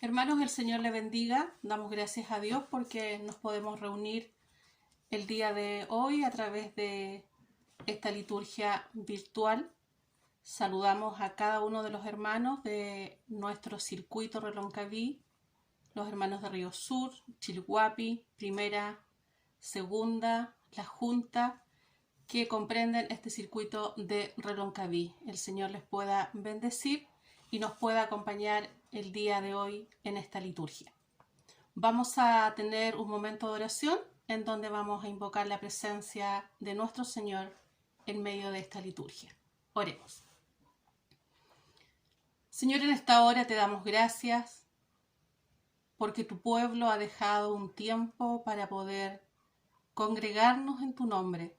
Hermanos, el Señor le bendiga. Damos gracias a Dios porque nos podemos reunir el día de hoy a través de esta liturgia virtual. Saludamos a cada uno de los hermanos de nuestro circuito Reloncaví, los hermanos de Río Sur, Chilhuapi, Primera, Segunda, La Junta, que comprenden este circuito de Reloncaví. El Señor les pueda bendecir y nos pueda acompañar el día de hoy en esta liturgia. Vamos a tener un momento de oración en donde vamos a invocar la presencia de nuestro Señor en medio de esta liturgia. Oremos. Señor, en esta hora te damos gracias porque tu pueblo ha dejado un tiempo para poder congregarnos en tu nombre,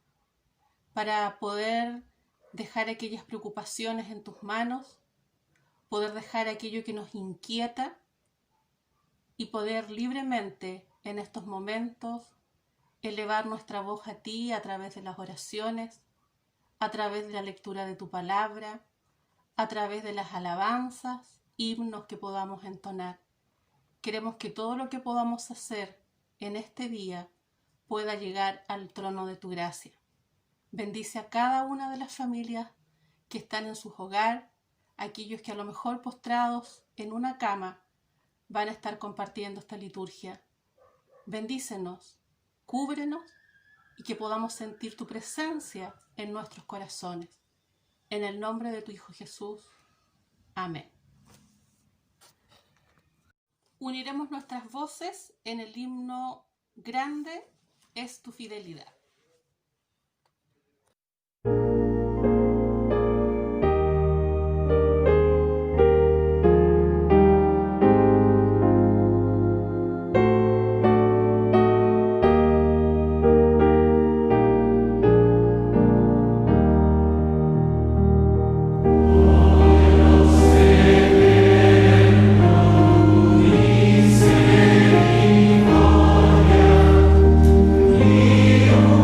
para poder dejar aquellas preocupaciones en tus manos, poder dejar aquello que nos inquieta y poder libremente en estos momentos elevar nuestra voz a ti a través de las oraciones, a través de la lectura de tu palabra, a través de las alabanzas, himnos que podamos entonar. Queremos que todo lo que podamos hacer en este día pueda llegar al trono de tu gracia. Bendice a cada una de las familias que están en su hogar, aquellos que a lo mejor postrados en una cama van a estar compartiendo esta liturgia. Bendícenos, cúbrenos y que podamos sentir tu presencia en nuestros corazones. En el nombre de tu Hijo Jesús. Amén. Uniremos nuestras voces en el himno Grande es tu fidelidad. Misericordia, Dios.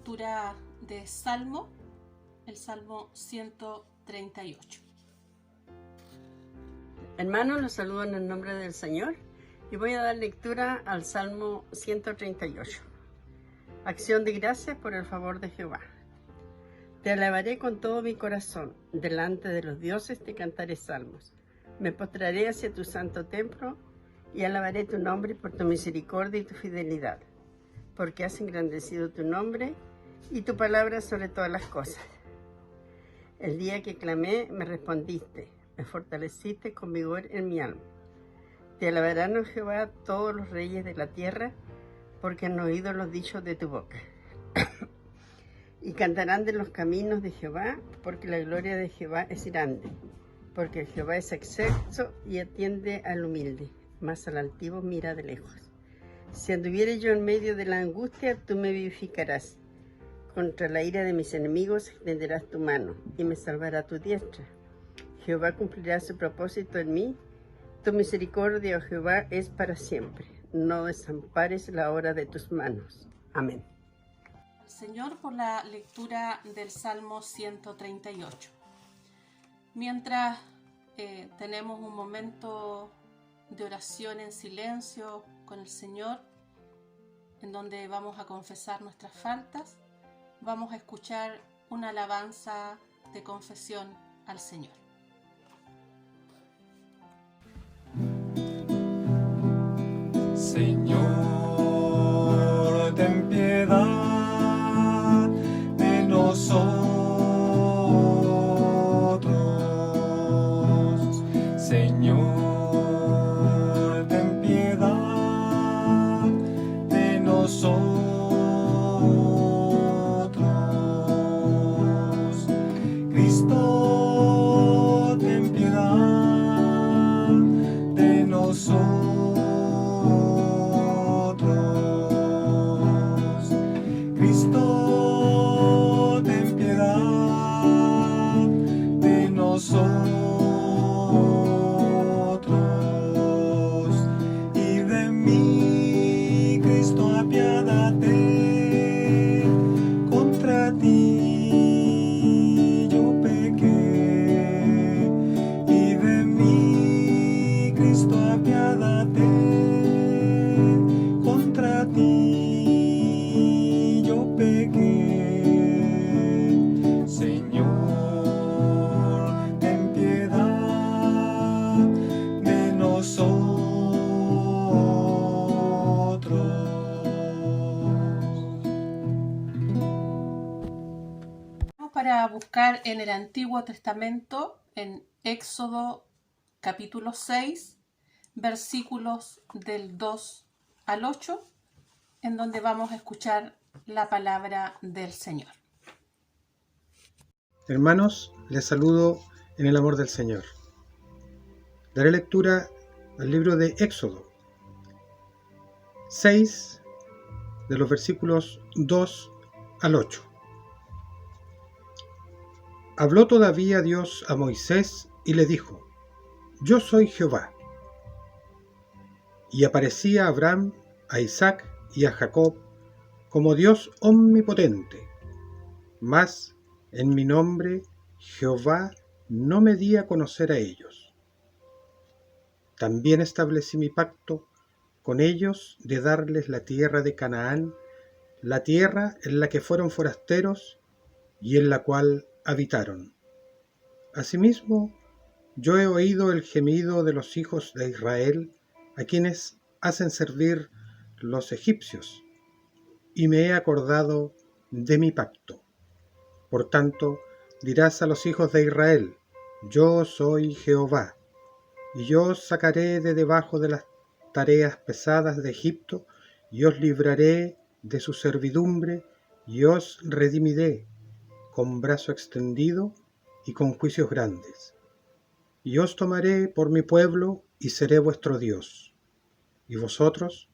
lectura de Salmo, el Salmo 138. Hermanos, los saludo en el nombre del Señor y voy a dar lectura al Salmo 138. Acción de gracias por el favor de Jehová. Te alabaré con todo mi corazón, delante de los dioses te cantaré salmos. Me postraré hacia tu santo templo y alabaré tu nombre por tu misericordia y tu fidelidad, porque has engrandecido tu nombre y tu palabra sobre todas las cosas. El día que clamé, me respondiste, me fortaleciste con vigor en mi alma. Te alabarán, oh Jehová, todos los reyes de la tierra, porque han oído los dichos de tu boca. Y cantarán de los caminos de Jehová, porque la gloria de Jehová es grande. Porque Jehová es excelso y atiende al humilde, mas al altivo mira de lejos. Si anduviere yo en medio de la angustia, tú me vivificarás. Contra la ira de mis enemigos extenderás tu mano, y me salvará tu diestra. Jehová cumplirá su propósito en mí. Tu misericordia, oh Jehová, es para siempre. No desampares la obra de tus manos. Amén. Señor, por la lectura del Salmo 138. Mientras tenemos un momento de oración en silencio con el Señor, en donde vamos a confesar nuestras faltas, vamos a escuchar una alabanza de confesión al Señor. Señor, ten piedad de nosotros. Señor, ten piedad de nosotros. Cristo, ten piedad de nosotros. Cristo, ten piedad de nosotros y de mí, Cristo, apiádate. Contra ti yo pequé y de mí, Cristo, apiádate. Contra ti yo pequé. Señor, ten piedad de nosotros. Vamos para buscar en el Antiguo Testamento, en Éxodo capítulo 6, versículos del 2 al 8, en donde vamos a escuchar la palabra del Señor. Hermanos, les saludo en el amor del Señor. Daré lectura al libro de Éxodo 6, de los versículos 2 al 8. Habló todavía Dios a Moisés y le dijo: Yo soy Jehová. Y aparecía a Abraham, a Isaac y a Jacob como Dios omnipotente. Mas en mi nombre Jehová no me di a conocer a ellos. También establecí mi pacto con ellos de darles la tierra de Canaán, la tierra en la que fueron forasteros y en la cual habitaron. Asimismo, yo he oído el gemido de los hijos de Israel, a quienes hacen servir los egipcios, y me he acordado de mi pacto. Por tanto, dirás a los hijos de Israel: Yo soy Jehová, y yo os sacaré de debajo de las tareas pesadas de Egipto, y os libraré de su servidumbre, y os redimiré con brazo extendido y con juicios grandes. Y os tomaré por mi pueblo, y seré vuestro Dios. Y vosotros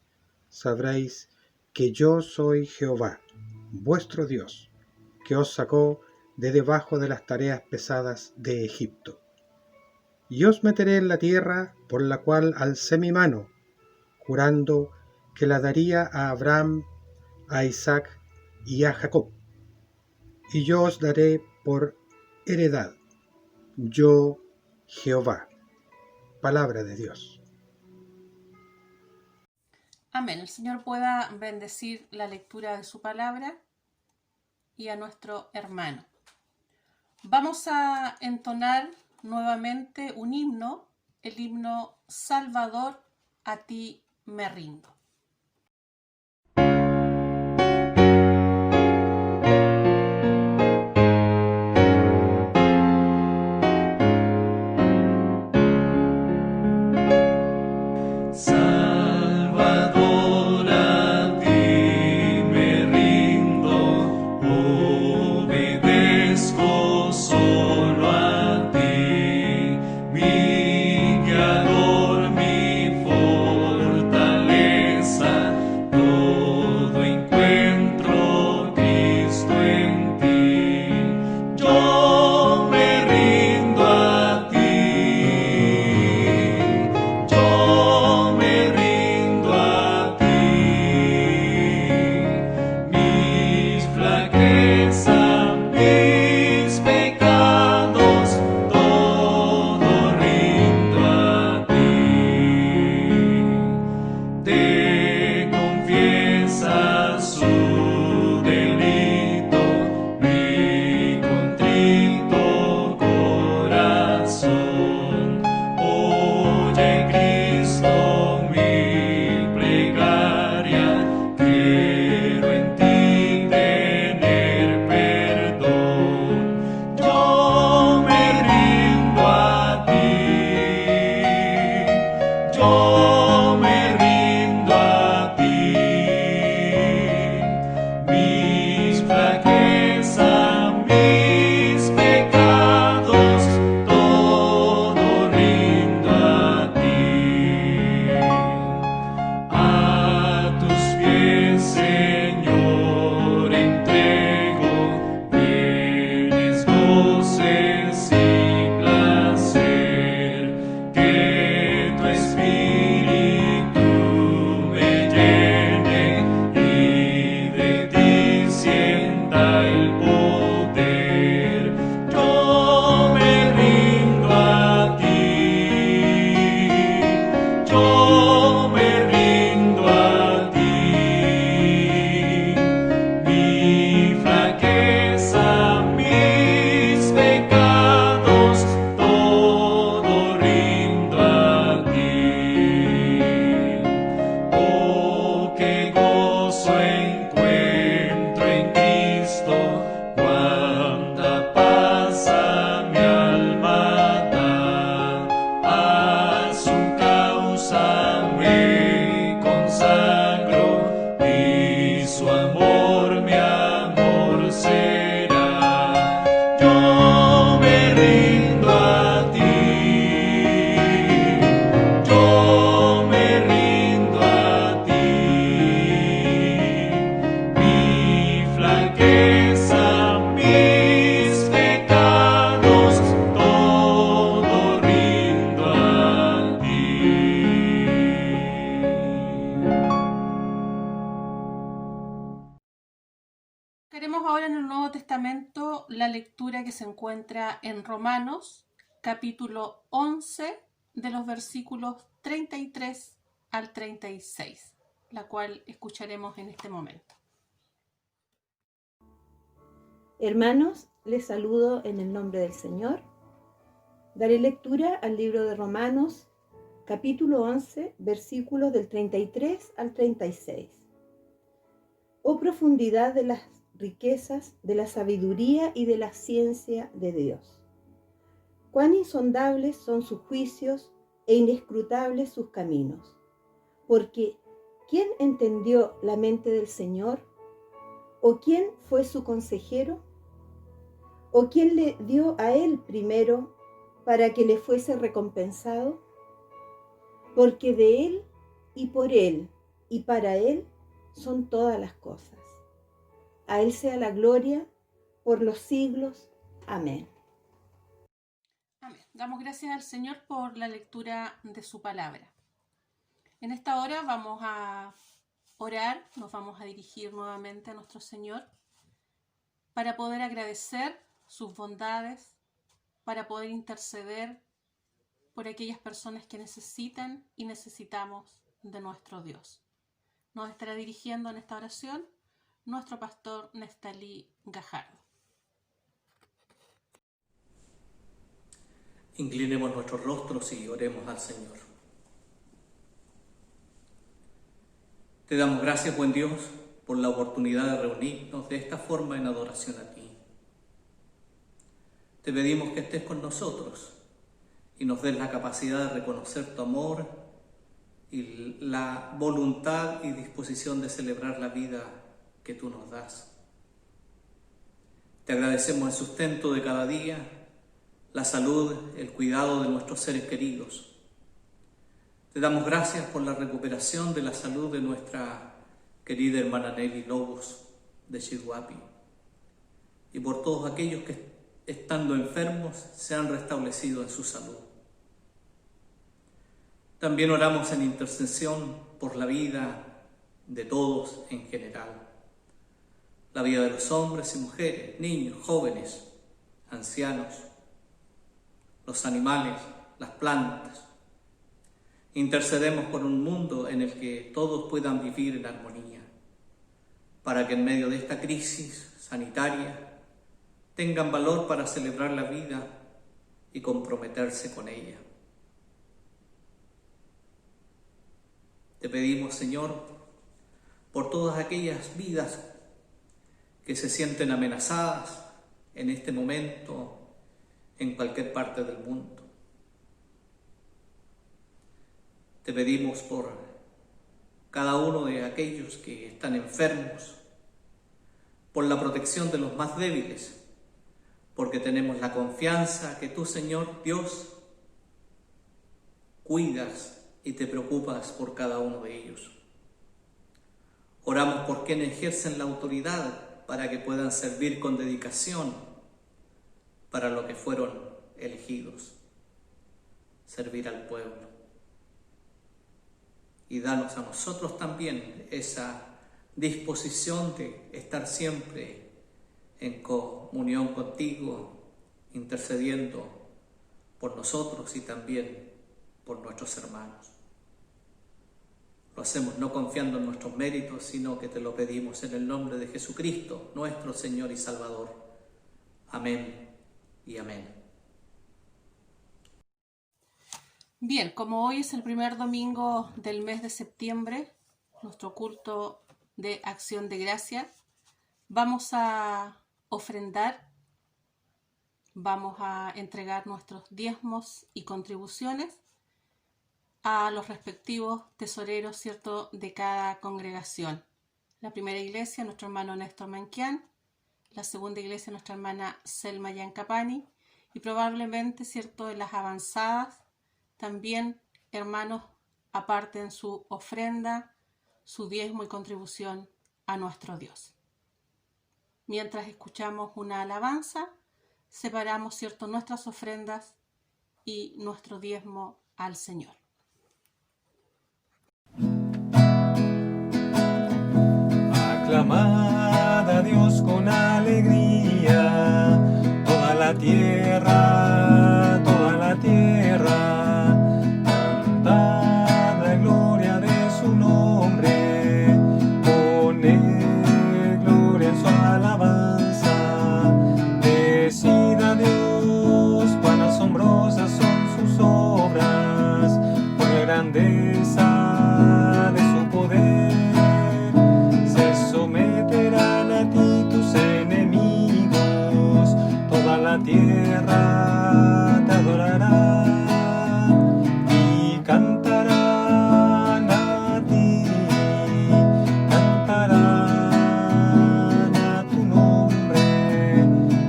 sabréis que yo soy Jehová, vuestro Dios, que os sacó de debajo de las tareas pesadas de Egipto. Y os meteré en la tierra por la cual alcé mi mano, jurando que la daría a Abraham, a Isaac y a Jacob. y yo os daré por heredad. Yo, Jehová. Palabra de Dios. Amén. El Señor pueda bendecir la lectura de su palabra y a nuestro hermano. Vamos a entonar nuevamente un himno, el himno Salvador, a ti me rindo. Salvador, a ti me rindo, obedezco solo a ti, mi guiador, mi fortaleza, todo encuentro Cristo en ti. Yo me rindo a ti. Yo me rindo a ti, mis flaquezas, mis pecados, todo rindo a ti. Te confiesa su delito, mi contrito corazón. Oye, Cristo, mi plegaria, quiero en ti tener perdón. Yo me rindo a ti, yo me rindo a ti, mis flaquezas, mis pecados, todo rindo a ti. A tus pies, Señor, entrego bienes, goces y placer, que tu espíritu me llene y de ti sienta el poder. Yo me rindo a ti, yo me rindo a ti, mi flaqueza, mis pecados, todo rindo a ti. Oh, qué gozo encuentro en Cristo, cuánta paz a mi alma da. A su causa me consagro y su amor mi amor será. Yo me rindo a ti, yo me rindo a ti, mi flaqueza, mis pecados, todo rindo a ti. Queremos ahora en el Nuevo Testamento la lectura que se encuentra en Romanos, capítulo 11, de los versículos 33 al 36, la cual escucharemos en este momento. Hermanos, les saludo en el nombre del Señor. Daré lectura al libro de Romanos, capítulo 11, versículos del 33 al 36. Oh profundidad de las riquezas, de la sabiduría y de la ciencia de Dios. Cuán insondables son sus juicios e inescrutables sus caminos. Porque, ¿quién entendió la mente del Señor? ¿O quién fue su consejero? ¿O quién le dio a él primero para que le fuese recompensado? Porque de él y por él y para él son todas las cosas. A él sea la gloria por los siglos. Amén. Amén. Damos gracias al Señor por la lectura de su palabra. En esta hora vamos a orar, nos vamos a dirigir nuevamente a nuestro Señor para poder agradecer sus bondades, para poder interceder por aquellas personas que necesitan y necesitamos de nuestro Dios. Nos estará dirigiendo en esta oración nuestro pastor Neftalí Gajardo. Inclinemos nuestros rostros y oremos al Señor. Te damos gracias, buen Dios, por la oportunidad de reunirnos de esta forma en adoración a ti. Te pedimos que estés con nosotros y nos des la capacidad de reconocer tu amor y la voluntad y disposición de celebrar la vida que tú nos das. Te agradecemos el sustento de cada día, la salud, el cuidado de nuestros seres queridos. Te damos gracias por la recuperación de la salud de nuestra querida hermana Nelly Lobos de Chiguapi y por todos aquellos que, estando enfermos, se han restablecido en su salud. También oramos en intercesión por la vida de todos en general, la vida de los hombres y mujeres, niños, jóvenes, ancianos, los animales, las plantas. Intercedemos por un mundo en el que todos puedan vivir en armonía, para que en medio de esta crisis sanitaria tengan valor para celebrar la vida y comprometerse con ella. Te pedimos, Señor, por todas aquellas vidas que se sienten amenazadas en este momento en cualquier parte del mundo. Te pedimos por cada uno de aquellos que están enfermos, por la protección de los más débiles, porque tenemos la confianza que tú, Señor Dios, cuidas y te preocupas por cada uno de ellos. Oramos por quienes ejercen la autoridad para que puedan servir con dedicación para lo que fueron elegidos, servir al pueblo. Y danos a nosotros también esa disposición de estar siempre en comunión contigo, intercediendo por nosotros y también por nuestros hermanos. Lo hacemos no confiando en nuestros méritos, sino que te lo pedimos en el nombre de Jesucristo, nuestro Señor y Salvador. Amén y amén. Bien, como hoy es el primer domingo del mes de septiembre, nuestro culto de acción de gracia, vamos a ofrendar, vamos a entregar nuestros diezmos y contribuciones a los respectivos tesoreros, ¿cierto?, de cada congregación. La primera iglesia, nuestro hermano Néstor Manquián; la segunda iglesia, nuestra hermana Selma Yancapani; y probablemente, ¿cierto?, en las avanzadas, también hermanos aparten su ofrenda, su diezmo y contribución a nuestro Dios. Mientras escuchamos una alabanza, separamos, ¿cierto?, nuestras ofrendas y nuestro diezmo al Señor. Aclamad a Dios con alegría, toda la tierra, cantad la gloria de su nombre, poned gloria en su alabanza, decid a Dios cuán asombrosas son sus obras, por la grandeza de su poder. Someterán a ti tus enemigos, toda la tierra te adorará y cantarán a ti, cantarán a tu nombre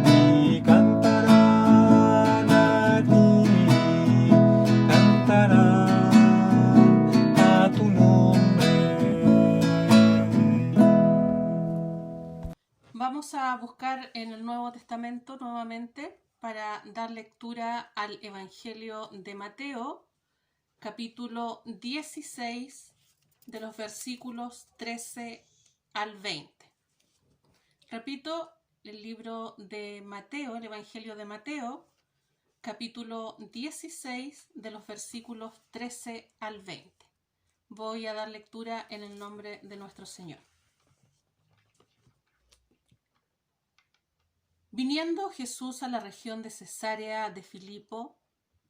y cantarán a ti, cantarán a tu nombre. Vamos a buscar en el Nuevo Testamento nuevamente para dar lectura al Evangelio de Mateo, capítulo 16, de los versículos 13 al 20. Repito, el libro de Mateo, el Evangelio de Mateo, capítulo 16, de los versículos 13 al 20. Voy a dar lectura en el nombre de nuestro Señor. Viniendo Jesús a la región de Cesarea de Filipo,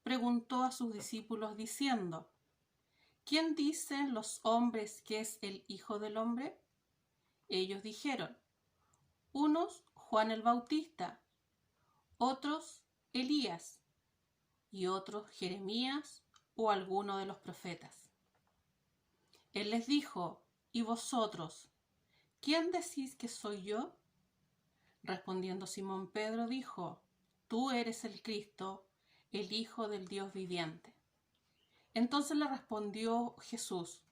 preguntó a sus discípulos diciendo: ¿Quién dicen los hombres que es el Hijo del Hombre? Ellos dijeron: unos Juan el Bautista, otros Elías, y otros Jeremías o alguno de los profetas. Él les dijo: ¿y vosotros, quién decís que soy yo? Respondiendo Simón Pedro dijo: tú eres el Cristo, el Hijo del Dios viviente. Entonces le respondió Jesús: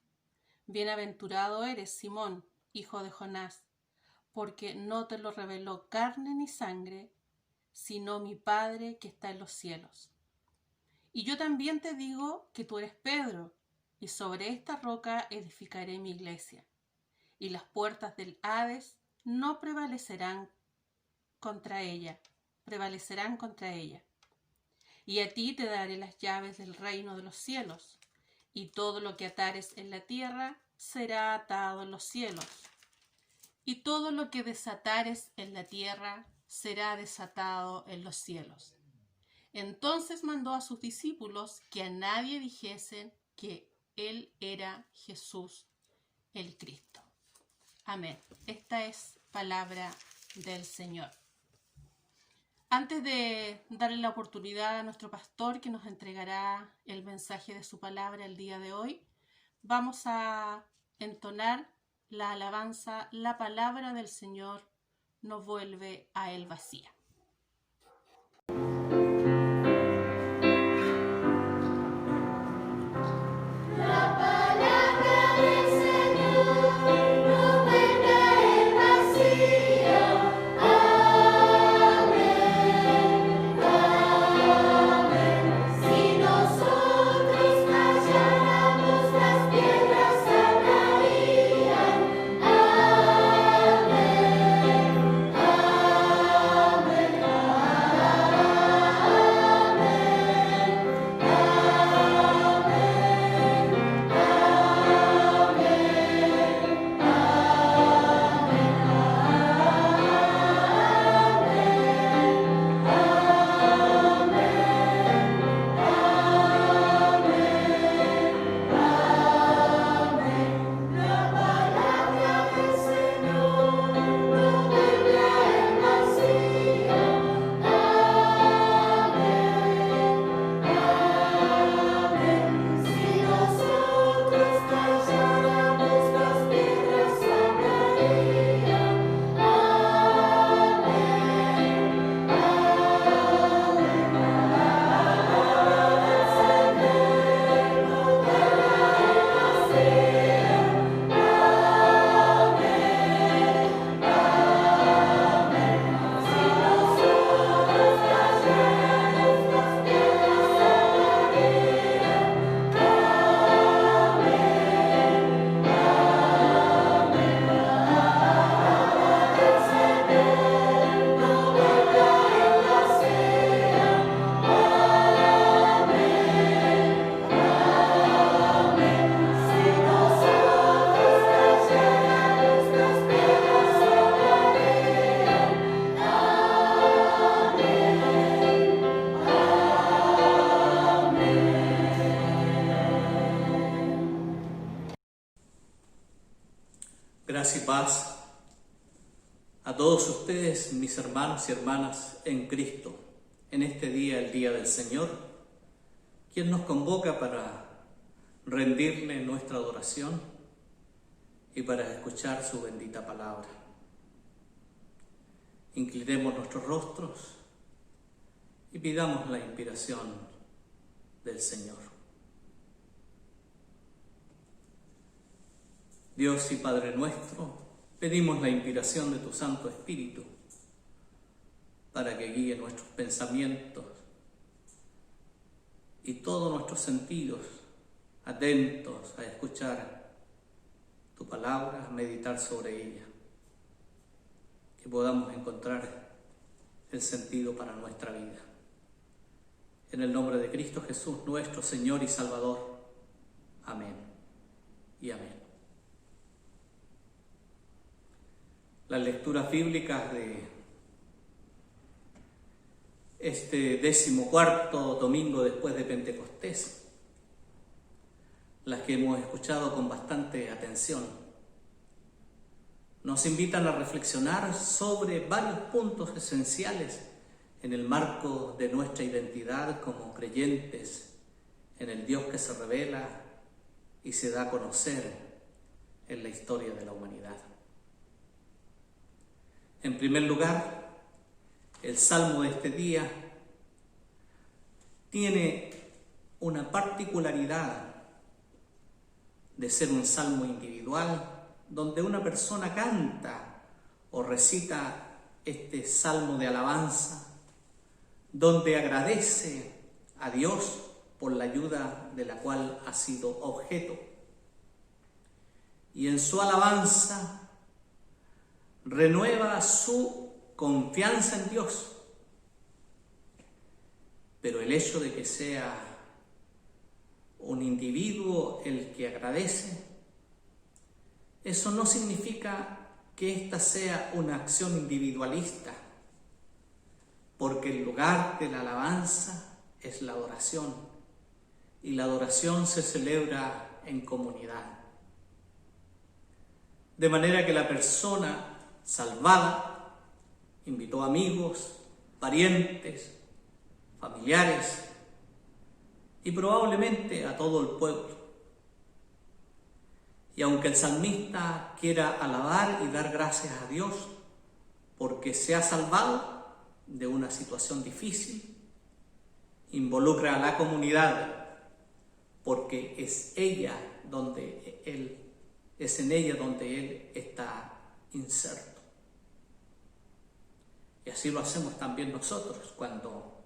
bienaventurado eres, Simón, hijo de Jonás, porque no te lo reveló carne ni sangre, sino mi Padre que está en los cielos. Y yo también te digo que tú eres Pedro, y sobre esta roca edificaré mi iglesia, y las puertas del Hades no prevalecerán contra ella. Y a ti te daré las llaves del reino de los cielos, y todo lo que atares en la tierra será atado en los cielos, y todo lo que desatares en la tierra será desatado en los cielos. Entonces mandó a sus discípulos que a nadie dijesen que él era Jesús el Cristo. Amén. Esta es palabra del Señor. Antes de darle la oportunidad a nuestro pastor que nos entregará el mensaje de su palabra el día de hoy, vamos a entonar la alabanza: la palabra del Señor no vuelve a él vacía. Gracia y paz a todos ustedes, mis hermanos y hermanas en Cristo, en este día, el Día del Señor, quien nos convoca para rendirle nuestra adoración y para escuchar su bendita palabra. Inclinemos nuestros rostros y pidamos la inspiración del Señor. Dios y Padre nuestro, pedimos la inspiración de tu Santo Espíritu para que guíe nuestros pensamientos y todos nuestros sentidos atentos a escuchar tu palabra, a meditar sobre ella. Que y podamos encontrar el sentido para nuestra vida. En el nombre de Cristo Jesús, nuestro Señor y Salvador. Amén y amén. Las lecturas bíblicas de este 14º domingo después de Pentecostés, las que hemos escuchado con bastante atención, nos invitan a reflexionar sobre varios puntos esenciales en el marco de nuestra identidad como creyentes en el Dios que se revela y se da a conocer en la historia de la humanidad. En primer lugar, el salmo de este día tiene una particularidad de ser un salmo individual, donde una persona canta o recita este salmo de alabanza, donde agradece a Dios por la ayuda de la cual ha sido objeto. Y en su alabanza renueva su confianza en Dios. Pero el hecho de que sea un individuo el que agradece, eso no significa que esta sea una acción individualista, porque el lugar de la alabanza es la adoración, y la adoración se celebra en comunidad. De manera que la persona salvada invitó amigos, parientes, familiares y probablemente a todo el pueblo. Y aunque el salmista quiera alabar y dar gracias a Dios porque se ha salvado de una situación difícil, involucra a la comunidad porque es en ella donde él está inserto. Y así lo hacemos también nosotros cuando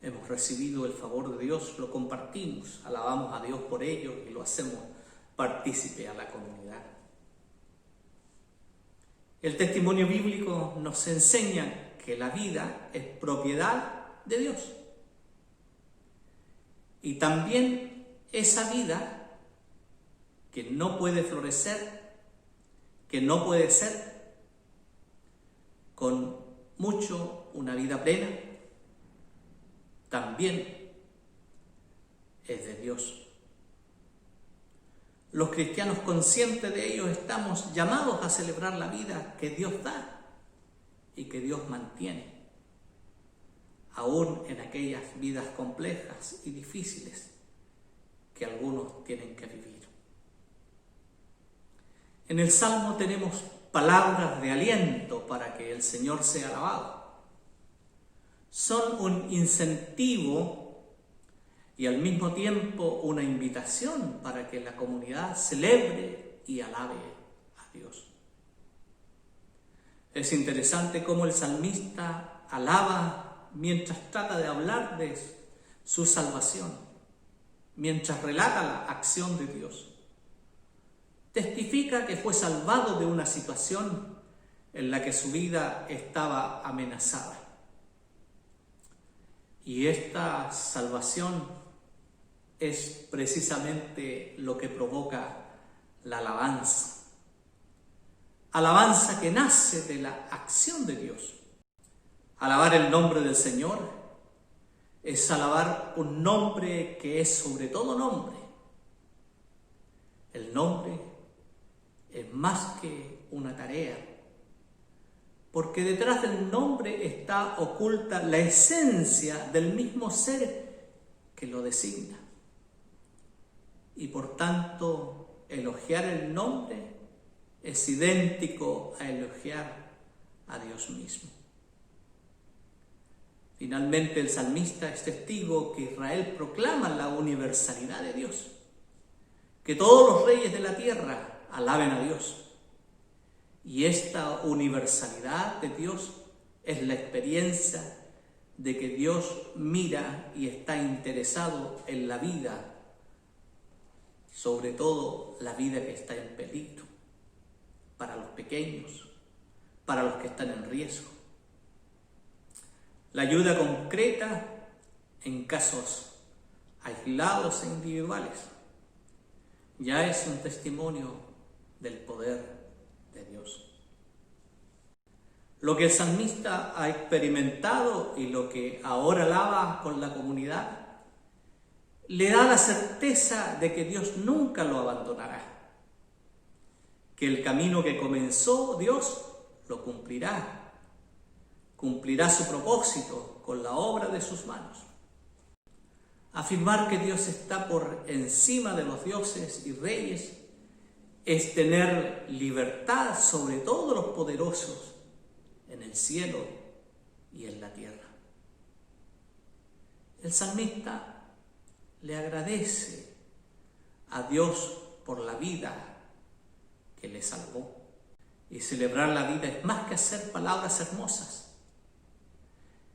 hemos recibido el favor de Dios, lo compartimos, alabamos a Dios por ello y lo hacemos partícipe a la comunidad. El testimonio bíblico nos enseña que la vida es propiedad de Dios. Y también esa vida que no puede florecer, que no puede ser con mucho una vida plena, también es de Dios. Los cristianos conscientes de ello estamos llamados a celebrar la vida que Dios da y que Dios mantiene, aún en aquellas vidas complejas y difíciles que algunos tienen que vivir. En el Salmo tenemos palabras de aliento para que el Señor sea alabado. Son un incentivo y al mismo tiempo una invitación para que la comunidad celebre y alabe a Dios. Es interesante cómo el salmista alaba mientras trata de hablar de su salvación, mientras relata la acción de Dios. Testifica que fue salvado de una situación en la que su vida estaba amenazada. Y esta salvación es precisamente lo que provoca la alabanza. Alabanza que nace de la acción de Dios. Alabar el nombre del Señor es alabar un nombre que es sobre todo nombre. El nombre es más que una tarea, porque detrás del nombre está oculta la esencia del mismo ser que lo designa. Y por tanto, elogiar el nombre es idéntico a elogiar a Dios mismo. Finalmente, el salmista es testigo que Israel proclama la universalidad de Dios, que todos los reyes de la tierra alaben a Dios. Y esta universalidad de Dios es la experiencia de que Dios mira y está interesado en la vida, sobre todo la vida que está en peligro, para los pequeños, para los que están en riesgo. La ayuda concreta en casos aislados e individuales ya es un testimonio del poder de Dios. Lo que el salmista ha experimentado y lo que ahora alaba con la comunidad le da la certeza de que Dios nunca lo abandonará, que el camino que comenzó Dios lo cumplirá, cumplirá su propósito con la obra de sus manos. Afirmar que Dios está por encima de los dioses y reyes es tener libertad sobre todos los poderosos en el cielo y en la tierra. El salmista le agradece a Dios por la vida que le salvó. Y celebrar la vida es más que hacer palabras hermosas.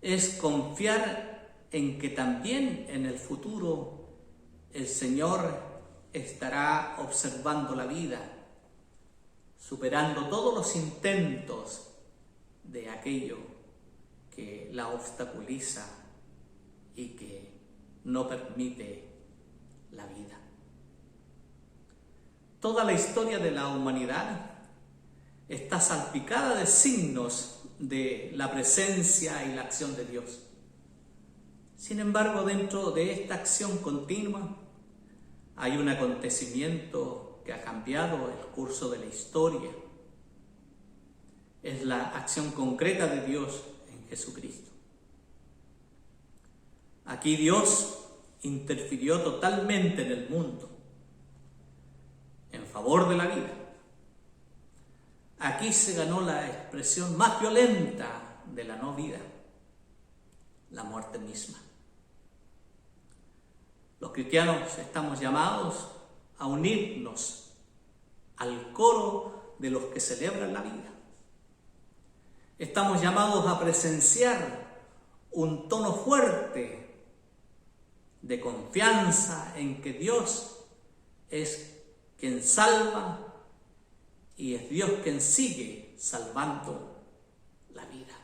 Es confiar en que también en el futuro el Señor estará observando la vida, superando todos los intentos de aquello que la obstaculiza y que no permite la vida. Toda la historia de la humanidad está salpicada de signos de la presencia y la acción de Dios. Sin embargo, dentro de esta acción continua hay un acontecimiento que ha cambiado el curso de la historia. Es la acción concreta de Dios en Jesucristo. Aquí Dios interfirió totalmente en el mundo, en favor de la vida. Aquí se ganó la expresión más violenta de la no vida, la muerte misma. Los cristianos estamos llamados a unirnos al coro de los que celebran la vida. Estamos llamados a presenciar un tono fuerte de confianza en que Dios es quien salva y es Dios quien sigue salvando la vida.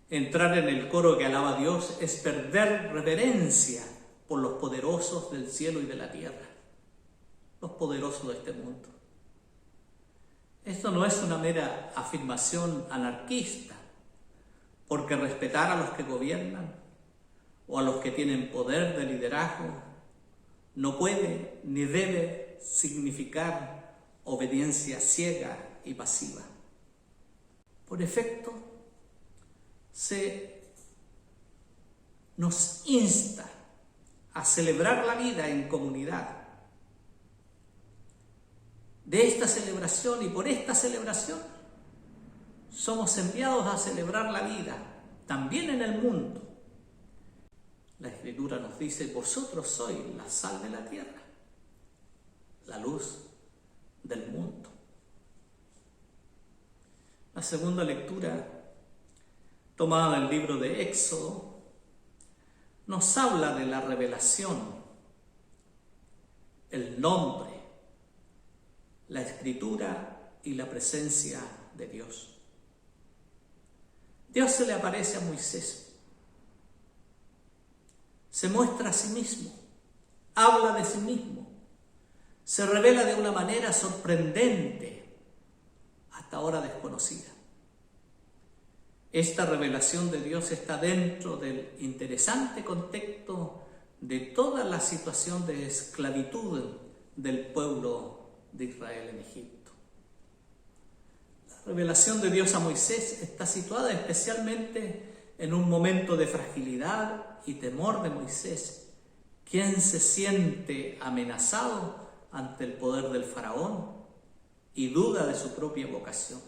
Entrar en el coro que alaba a Dios es perder reverencia por los poderosos del cielo y de la tierra, los poderosos de este mundo. Esto no es una mera afirmación anarquista, porque respetar a los que gobiernan o a los que tienen poder de liderazgo no puede ni debe significar obediencia ciega y pasiva. Por efecto, se nos insta a celebrar la vida en comunidad. De esta celebración y por esta celebración somos enviados a celebrar la vida también en el mundo. La Escritura nos dice: vosotros sois la sal de la tierra, la luz del mundo. La segunda lectura, tomada del libro de Éxodo, nos habla de la revelación, el nombre, la escritura y la presencia de Dios. Dios se le aparece a Moisés, se muestra a sí mismo, habla de sí mismo, se revela de una manera sorprendente, hasta ahora desconocida. Esta revelación de Dios está dentro del interesante contexto de toda la situación de esclavitud del pueblo de Israel en Egipto. La revelación de Dios a Moisés está situada especialmente en un momento de fragilidad y temor de Moisés, quien se siente amenazado ante el poder del faraón y duda de su propia vocación.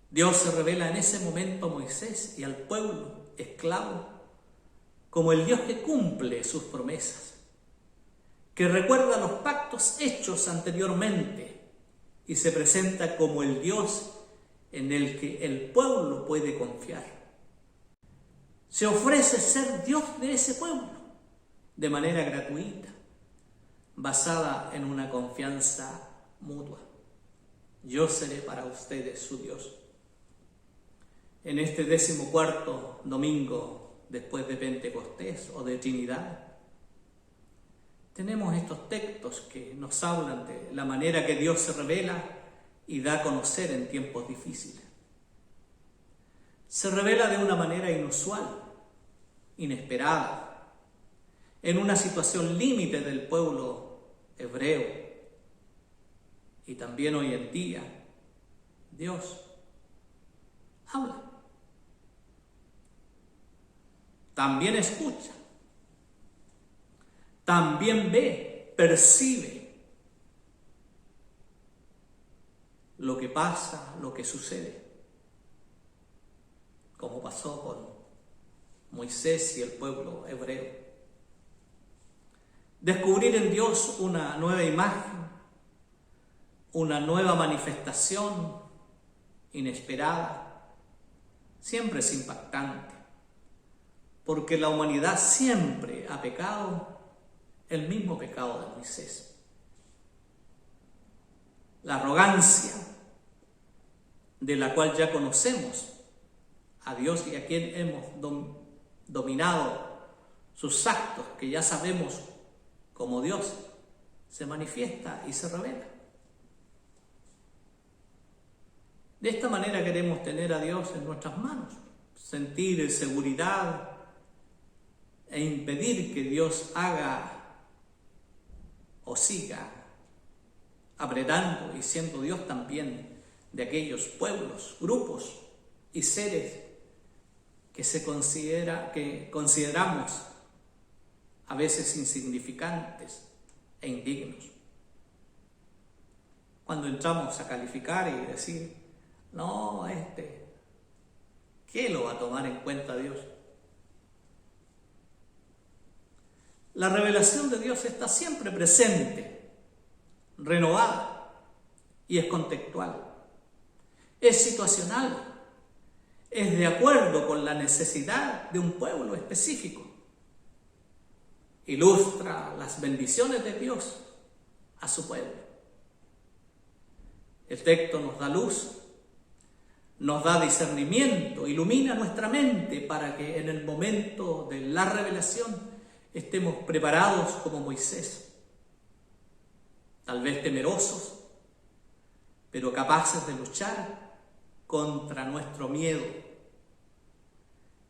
Dios se revela en ese momento a Moisés y al pueblo esclavo como el Dios que cumple sus promesas, que recuerda los pactos hechos anteriormente y se presenta como el Dios en el que el pueblo puede confiar. Se ofrece ser Dios de ese pueblo de manera gratuita, basada en una confianza mutua. yo seré para ustedes su Dios. En este 14º domingo después de Pentecostés o de Trinidad, tenemos estos textos que nos hablan de la manera que Dios se revela y da a conocer en tiempos difíciles. Se revela de una manera inusual, inesperada, en una situación límite del pueblo hebreo. Y también hoy en día, Dios habla. También escucha. También ve, percibe lo que pasa, lo que sucede. Como pasó con Moisés y el pueblo hebreo. Descubrir en Dios una nueva imagen, una nueva manifestación inesperada, siempre es impactante, porque la humanidad siempre ha pecado el mismo pecado de Moisés. La arrogancia de la cual ya conocemos a Dios y a quien hemos dominado sus actos, que ya sabemos como Dios, se manifiesta y se revela. De esta manera queremos tener a Dios en nuestras manos, sentir seguridad e impedir que Dios haga o siga apretando y siendo Dios también de aquellos pueblos, grupos y seres que consideramos a veces insignificantes e indignos. Cuando entramos a calificar y decir, no, ¿qué lo va a tomar en cuenta Dios? La revelación de Dios está siempre presente, renovada, y es contextual, es situacional, es de acuerdo con la necesidad de un pueblo específico. Ilustra las bendiciones de Dios a su pueblo. El texto nos da luz, nos da discernimiento, ilumina nuestra mente para que en el momento de la revelación estemos preparados como Moisés, tal vez temerosos, pero capaces de luchar contra nuestro miedo,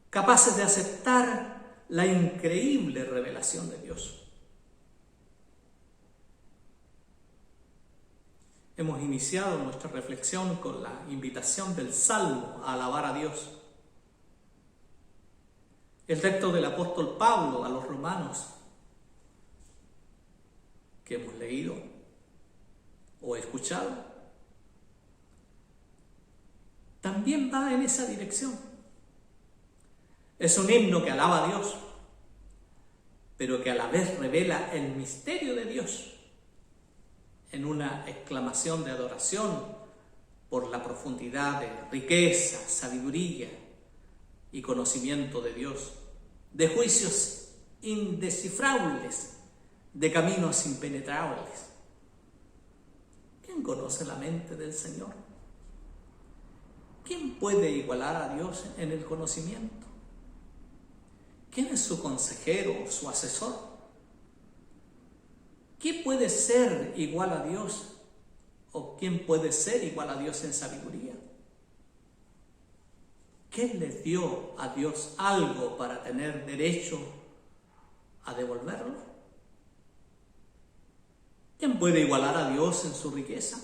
capaces de aceptar la increíble revelación de Dios. Hemos iniciado nuestra reflexión con la invitación del Salmo a alabar a Dios. El texto del apóstol Pablo a los romanos que hemos leído o escuchado también va en esa dirección. Es un himno que alaba a Dios, pero que a la vez revela el misterio de Dios en una exclamación de adoración por la profundidad de riqueza, sabiduría y conocimiento de Dios, de juicios indescifrables, de caminos impenetrables. ¿Quién conoce la mente del Señor? ¿Quién puede igualar a Dios en el conocimiento? ¿Quién es su consejero o su asesor? ¿Quién puede ser igual a Dios? ¿O quién puede ser igual a Dios en sabiduría? ¿Quién le dio a Dios algo para tener derecho a devolverlo? ¿Quién puede igualar a Dios en su riqueza?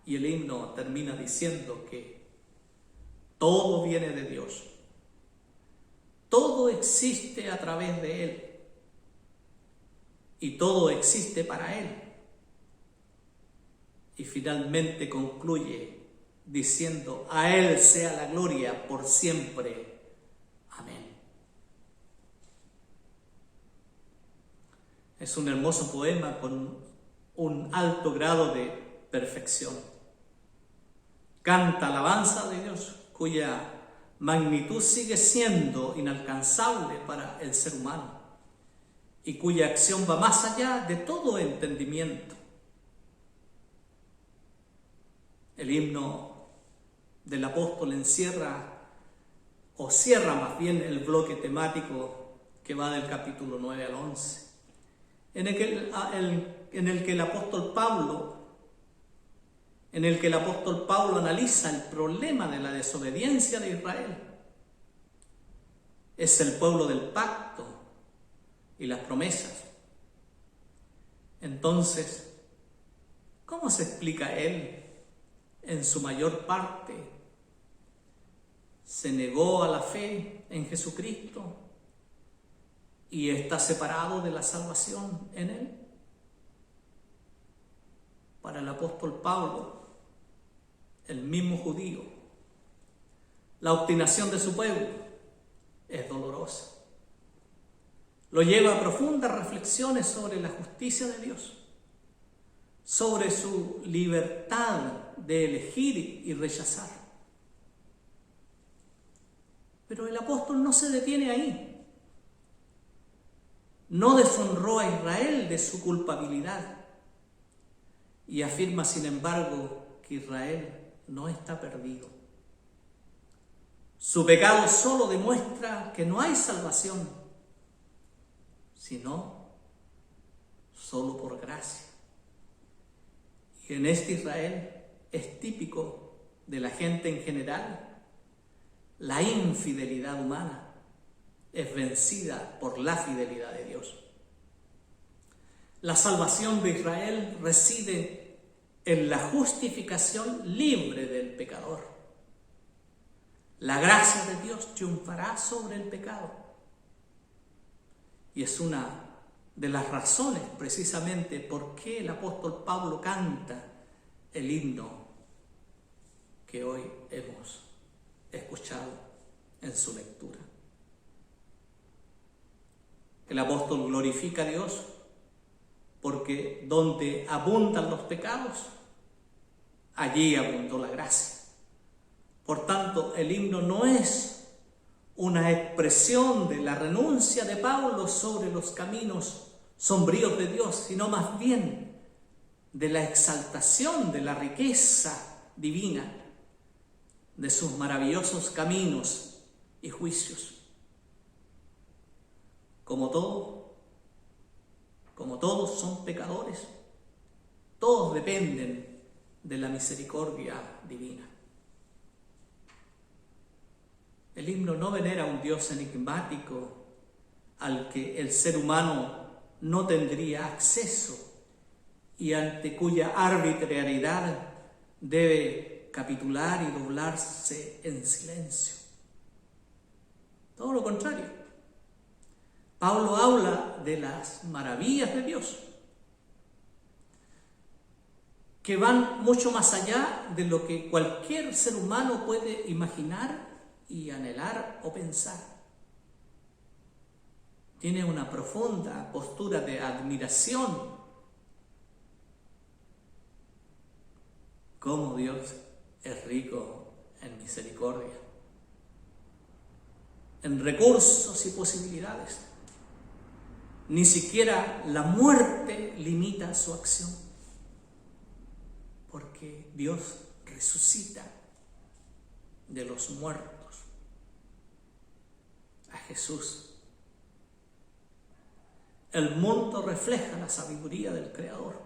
Y el himno termina diciendo que todo viene de Dios. Todo existe a través de Él. Y todo existe para Él. Y finalmente concluye diciendo, a Él sea la gloria por siempre. Amén. Es un hermoso poema con un alto grado de perfección. Canta alabanza de Dios, cuya magnitud sigue siendo inalcanzable para el ser humano y cuya acción va más allá de todo entendimiento. El himno del apóstol encierra o cierra más bien el bloque temático que va del capítulo 9 al 11, en el que el apóstol Pablo analiza el problema de la desobediencia de Israel. Es el pueblo del pacto y las promesas. Entonces, ¿cómo se explica él? En su mayor parte, se negó a la fe en Jesucristo y está separado de la salvación en él. Para el apóstol Pablo, el mismo judío, la obstinación de su pueblo es dolorosa. Lo lleva a profundas reflexiones sobre la justicia de Dios, sobre su libertad de elegir y rechazar. Pero el apóstol no se detiene ahí. No deshonró a Israel de su culpabilidad y afirma, sin embargo, que Israel no está perdido. Su pecado solo demuestra que no hay salvación, sino solo por gracia. Y en este Israel es típico de la gente en general. La infidelidad humana es vencida por la fidelidad de Dios. La salvación de Israel reside en la justificación libre del pecador. La gracia de Dios triunfará sobre el pecado. Y es una de las razones precisamente por qué el apóstol Pablo canta el himno que hoy hemos escuchado en su lectura. El apóstol glorifica a Dios porque donde abundan los pecados, allí abundó la gracia. Por tanto, el himno no es una expresión de la renuncia de Pablo sobre los caminos sombríos de Dios, sino más bien de la exaltación de la riqueza divina, de sus maravillosos caminos y juicios. Como todos son pecadores, todos dependen de la misericordia divina. El himno no venera a un Dios enigmático al que el ser humano no tendría acceso y ante cuya arbitrariedad debe capitular y doblarse en silencio. Todo lo contrario. Pablo habla de las maravillas de Dios, que van mucho más allá de lo que cualquier ser humano puede imaginar y anhelar o pensar. Tiene una profunda postura de admiración. Cómo Dios es rico en misericordia, en recursos y posibilidades. Ni siquiera la muerte limita su acción, porque Dios resucita de los muertos a Jesús. El mundo refleja la sabiduría del Creador.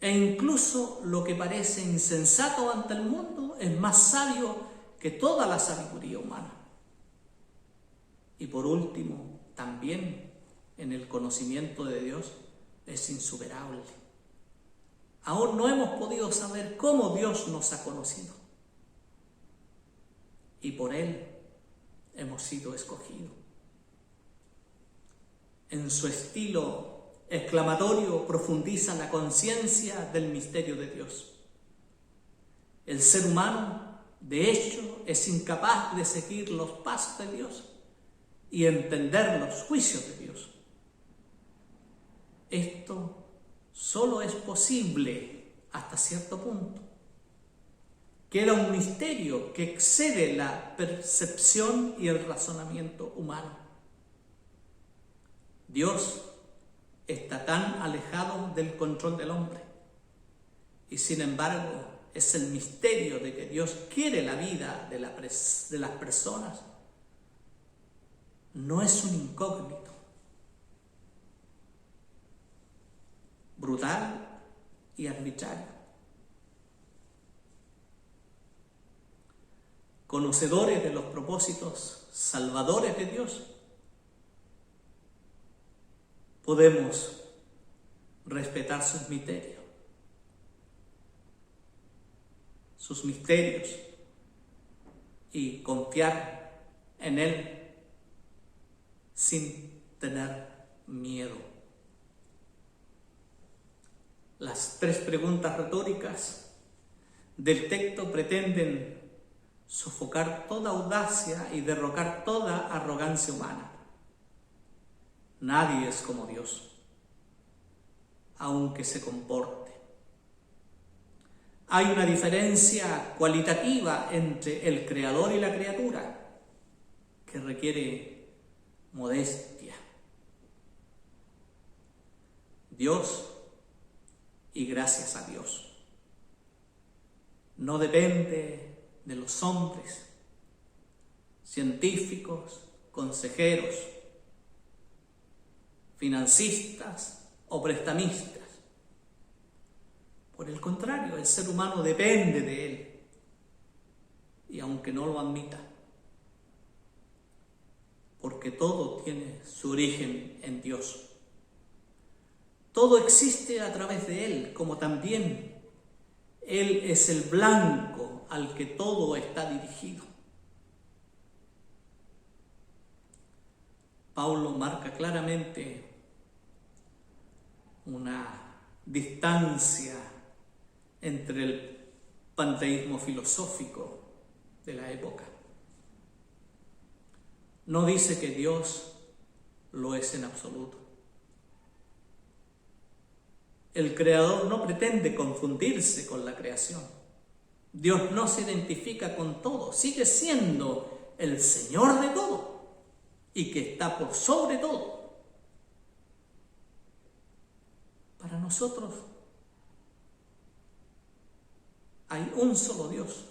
E incluso lo que parece insensato ante el mundo es más sabio que toda la sabiduría humana. Y por último, también en el conocimiento de Dios es insuperable. Aún no hemos podido saber cómo Dios nos ha conocido. Y por Él hemos sido escogidos. En su estilo exclamatorio profundiza la conciencia del misterio de Dios. El ser humano, de hecho, es incapaz de seguir los pasos de Dios y entender los juicios de Dios. Esto solo es posible hasta cierto punto. Queda un misterio que excede la percepción y el razonamiento humano. Dios está tan alejado del control del hombre y sin embargo es el misterio de que Dios quiere la vida de las personas. No es un incógnito. Brutal y arbitrario. Conocedores de los propósitos salvadores de Dios, podemos respetar sus misterios y confiar en Él sin tener miedo. Las 3 preguntas retóricas del texto pretenden sofocar toda audacia y derrocar toda arrogancia humana. Nadie es como Dios, aunque se comporte. Hay una diferencia cualitativa entre el creador y la criatura que requiere modestia. Dios y gracias a Dios. No depende de los hombres, científicos, consejeros, financistas o prestamistas. Por el contrario, el ser humano depende de Él, y aunque no lo admita, porque todo tiene su origen en Dios. Todo existe a través de Él, como también Él es el blanco al que todo está dirigido. Pablo marca claramente una distancia entre el panteísmo filosófico de la época. No dice que Dios lo es en absoluto. El creador no pretende confundirse con la creación. Dios no se identifica con todo, sigue siendo el Señor de todo y que está por sobre todo. Para nosotros hay un solo Dios,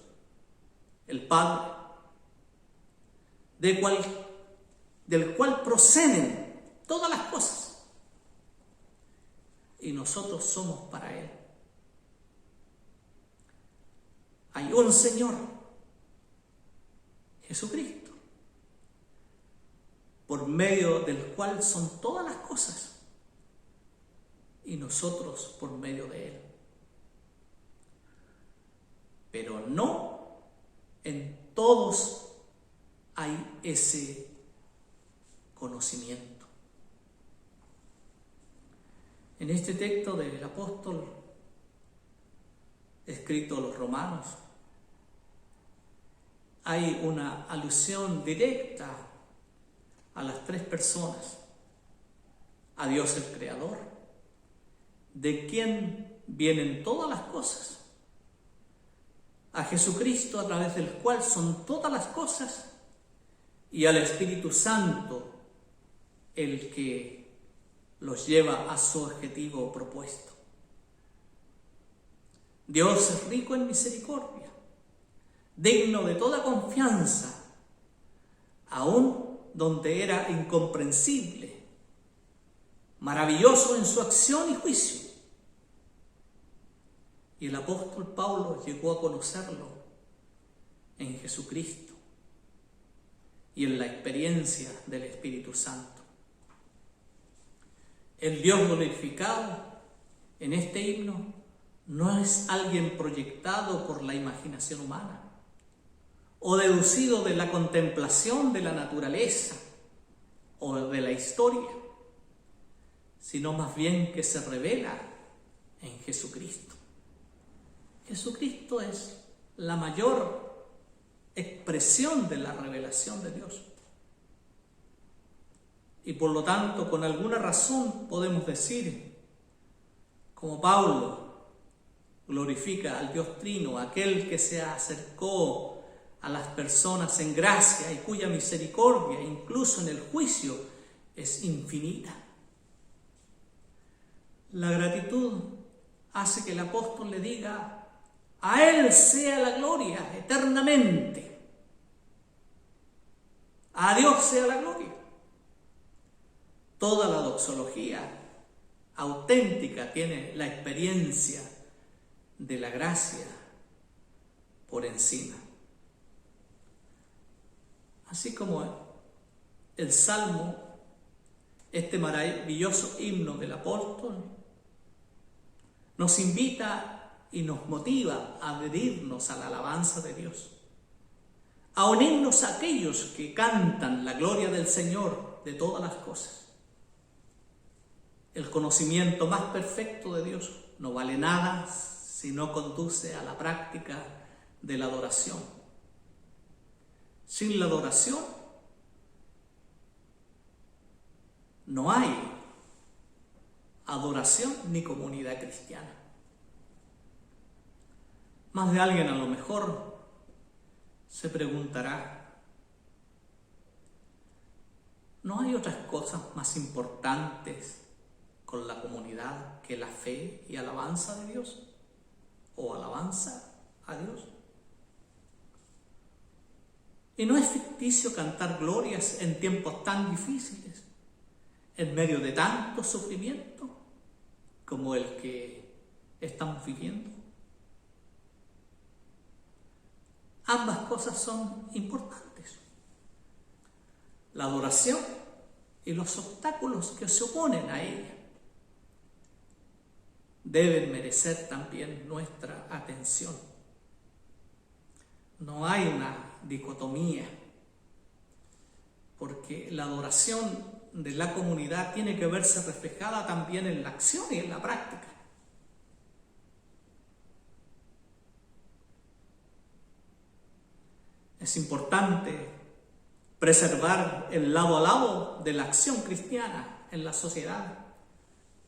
el Padre, del cual proceden todas las cosas, y nosotros somos para Él. Hay un Señor, Jesucristo, por medio del cual son todas las cosas, y nosotros por medio de Él. Pero no en todos hay ese conocimiento. En este texto del apóstol escrito a los romanos, hay una alusión directa a las 3 personas: a Dios el Creador, de quien vienen todas las cosas, a Jesucristo, a través del cual son todas las cosas, y al Espíritu Santo, el que los lleva a su objetivo propuesto. Dios es rico en misericordia, digno de toda confianza, aun donde era incomprensible, maravilloso en su acción y juicio. Y el apóstol Pablo llegó a conocerlo en Jesucristo y en la experiencia del Espíritu Santo. El Dios glorificado en este himno no es alguien proyectado por la imaginación humana o deducido de la contemplación de la naturaleza o de la historia, sino más bien que se revela en Jesucristo. Jesucristo es la mayor expresión de la revelación de Dios. Y por lo tanto, con alguna razón podemos decir, como Pablo glorifica al Dios Trino, aquel que se acercó a las personas en gracia y cuya misericordia, incluso en el juicio, es infinita. La gratitud hace que el apóstol le diga A Él sea la gloria eternamente. A Dios sea la gloria. Toda la doxología auténtica tiene la experiencia de la gracia por encima. Así como el Salmo, este maravilloso himno del apóstol, nos invita y nos motiva a adherirnos a la alabanza de Dios, a unirnos a aquellos que cantan la gloria del Señor de todas las cosas. El conocimiento más perfecto de Dios no vale nada si no conduce a la práctica de la adoración. Sin la adoración no hay adoración ni comunidad cristiana. Más de alguien a lo mejor se preguntará, ¿no hay otras cosas más importantes con la comunidad que la fe y alabanza de Dios? ¿O alabanza a Dios? Y no es ficticio cantar glorias en tiempos tan difíciles, en medio de tanto sufrimiento como el que estamos viviendo. Ambas cosas son importantes. La adoración y los obstáculos que se oponen a ella deben merecer también nuestra atención. No hay una dicotomía, porque la adoración de la comunidad tiene que verse reflejada también en la acción y en la práctica. Es importante preservar el lado a lado de la acción cristiana en la sociedad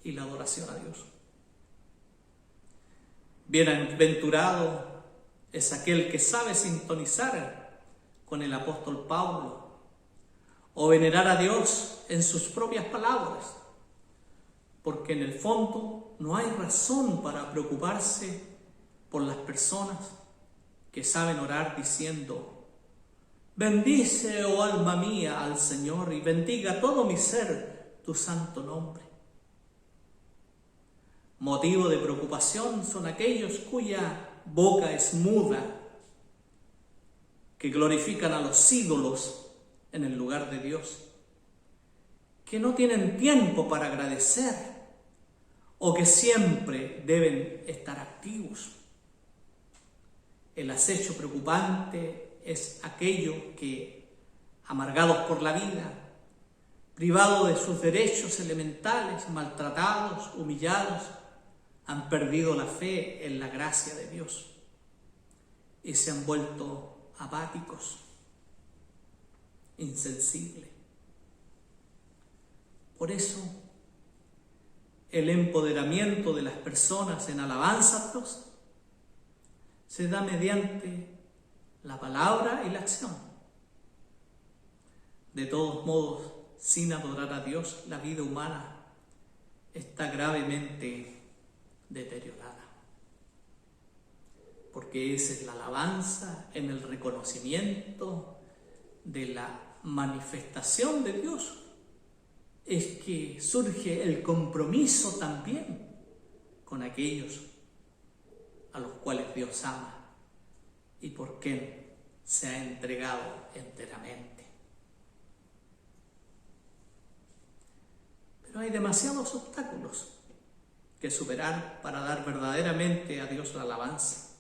y la adoración a Dios. Bienaventurado es aquel que sabe sintonizar con el apóstol Pablo o venerar a Dios en sus propias palabras, porque en el fondo no hay razón para preocuparse por las personas que saben orar diciendo: bendice, oh alma mía, al Señor, y bendiga todo mi ser tu santo nombre. Motivo de preocupación son aquellos cuya boca es muda, que glorifican a los ídolos en el lugar de Dios, que no tienen tiempo para agradecer o que siempre deben estar activos. El acecho preocupante es aquello que, amargados por la vida, privados de sus derechos elementales, maltratados, humillados, han perdido la fe en la gracia de Dios y se han vuelto apáticos, insensibles. Por eso, el empoderamiento de las personas en alabanza a Dios se da mediante la palabra y la acción. De todos modos, sin adorar a Dios, la vida humana está gravemente deteriorada, porque esa es la alabanza en el reconocimiento de la manifestación de Dios. Es que surge el compromiso también con aquellos a los cuales Dios ama y por quien se ha entregado enteramente. Pero hay demasiados obstáculos que superar para dar verdaderamente a Dios la alabanza.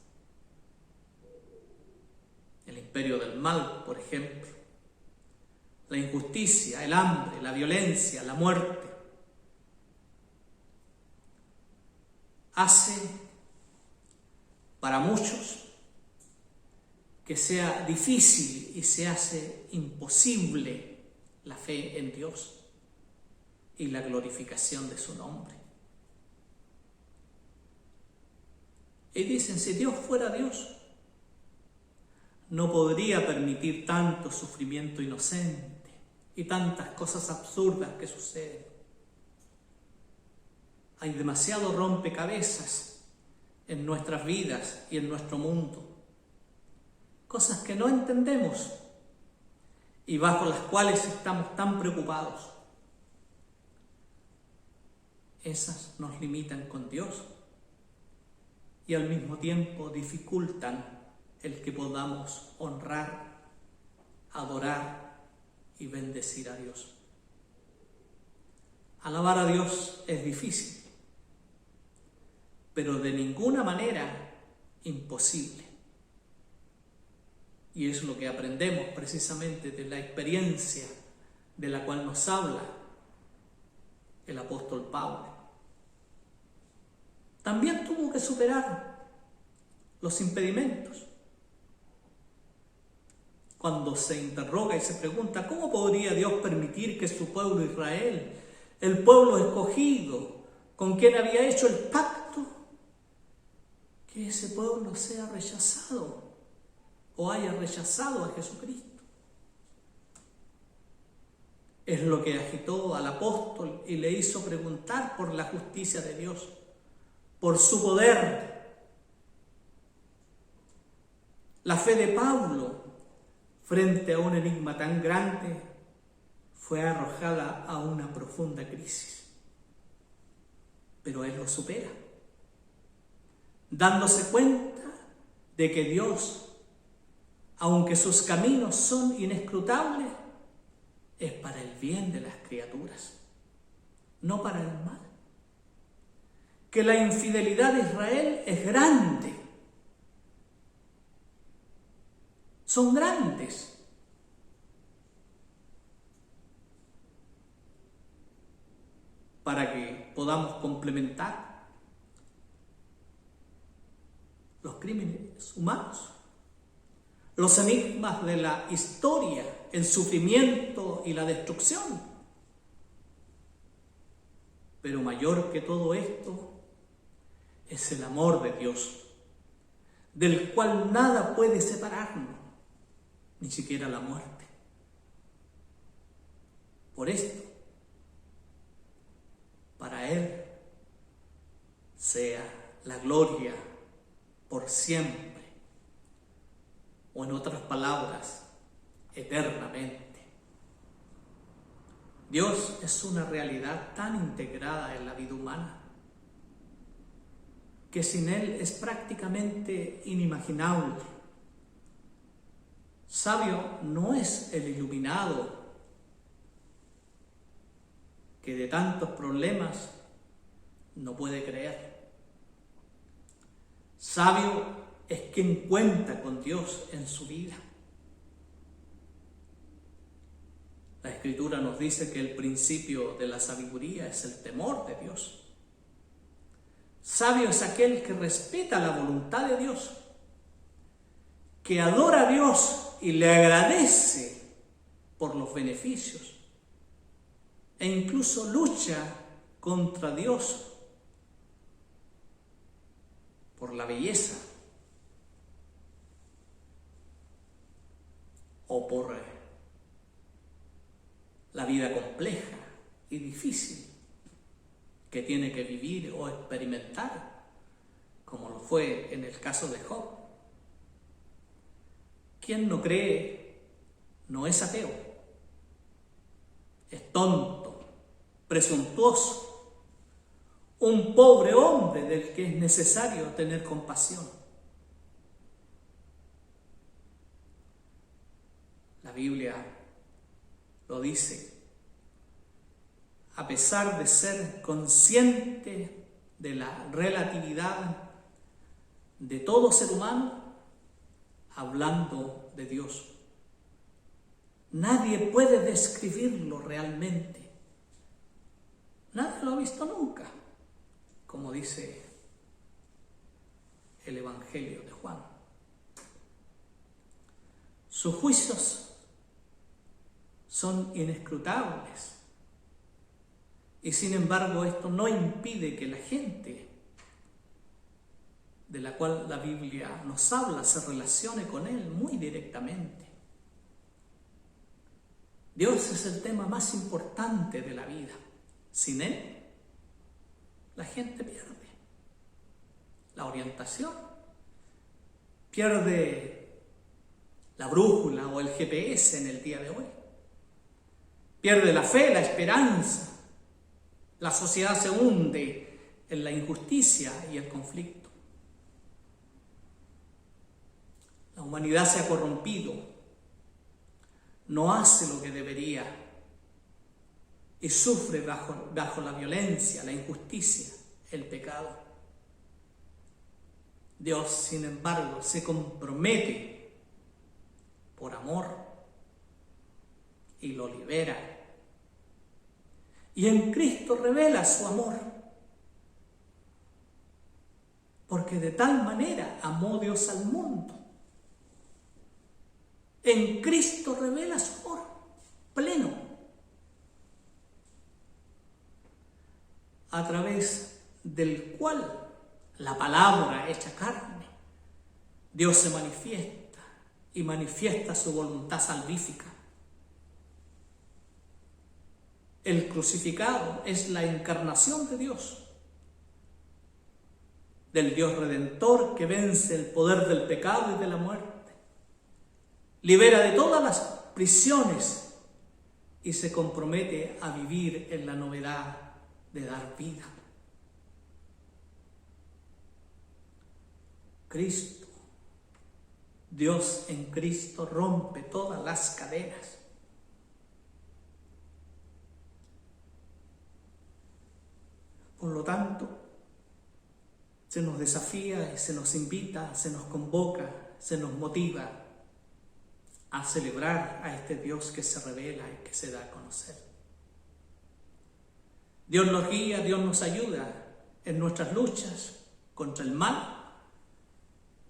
El imperio del mal, por ejemplo, la injusticia, el hambre, la violencia, la muerte, hace para muchos que sea difícil y se hace imposible la fe en Dios y la glorificación de su nombre. Y dicen, si Dios fuera Dios, no podría permitir tanto sufrimiento inocente y tantas cosas absurdas que suceden. Hay demasiado rompecabezas en nuestras vidas y en nuestro mundo. Cosas que no entendemos y bajo las cuales estamos tan preocupados. Esas nos limitan con Dios y al mismo tiempo dificultan el que podamos honrar, adorar y bendecir a Dios. Alabar a Dios es difícil, pero de ninguna manera imposible. Y es lo que aprendemos precisamente de la experiencia de la cual nos habla el apóstol Pablo. También tuvo que superar los impedimentos. Cuando se interroga y se pregunta, ¿cómo podría Dios permitir que su pueblo Israel, el pueblo escogido, con quien había hecho el pacto, que ese pueblo sea rechazado o haya rechazado a Jesucristo? Es lo que agitó al apóstol y le hizo preguntar por la justicia de Dios, por su poder. La fe de Pablo frente a un enigma tan grande fue arrojada a una profunda crisis. Pero él lo supera, dándose cuenta de que Dios, aunque sus caminos son inescrutables, es para el bien de las criaturas, no para el mal. Que la infidelidad de Israel es grande. Son grandes. Para que podamos complementar los crímenes humanos, los enigmas de la historia, el sufrimiento y la destrucción. Pero mayor que todo esto es el amor de Dios, del cual nada puede separarnos, ni siquiera la muerte. Por esto, para Él sea la gloria por siempre, o en otras palabras, eternamente. Dios es una realidad tan integrada en la vida humana que sin Él es prácticamente inimaginable. Sabio no es el iluminado que de tantos problemas no puede creer. Sabio es quien cuenta con Dios en su vida. La Escritura nos dice que el principio de la sabiduría es el temor de Dios. Sabio es aquel que respeta la voluntad de Dios, que adora a Dios y le agradece por los beneficios, e incluso lucha contra Dios por la belleza o por la vida compleja y difícil que tiene que vivir o experimentar, como lo fue en el caso de Job. Quien no cree no es ateo, es tonto, presuntuoso, un pobre hombre del que es necesario tener compasión. La Biblia lo dice. A pesar de ser consciente de la relatividad de todo ser humano, hablando de Dios, nadie puede describirlo realmente. Nadie lo ha visto nunca, como dice el Evangelio de Juan. Sus juicios son inescrutables. Y sin embargo, esto no impide que la gente de la cual la Biblia nos habla se relacione con Él muy directamente. Dios es el tema más importante de la vida. Sin Él, la gente pierde. la orientación, pierde la brújula o el GPS en el día de hoy, pierde la fe, la esperanza, la sociedad se hunde en la injusticia y el conflicto. La humanidad se ha corrompido, no hace lo que debería y sufre bajo la violencia, la injusticia, el pecado. Dios, sin embargo, se compromete por amor y lo libera. Y en Cristo revela su amor, porque de tal manera amó Dios al mundo. En Cristo revela su amor pleno, a través del cual la palabra hecha carne, Dios se manifiesta y manifiesta su voluntad salvífica. El crucificado es la encarnación de Dios, del Dios redentor que vence el poder del pecado y de la muerte, libera de todas las prisiones y se compromete a vivir en la novedad de dar vida. Cristo, Dios en Cristo rompe todas las cadenas. Por lo tanto, se nos desafía y se nos invita, se nos convoca, se nos motiva a celebrar a este Dios que se revela y que se da a conocer. Dios nos guía, Dios nos ayuda en nuestras luchas contra el mal,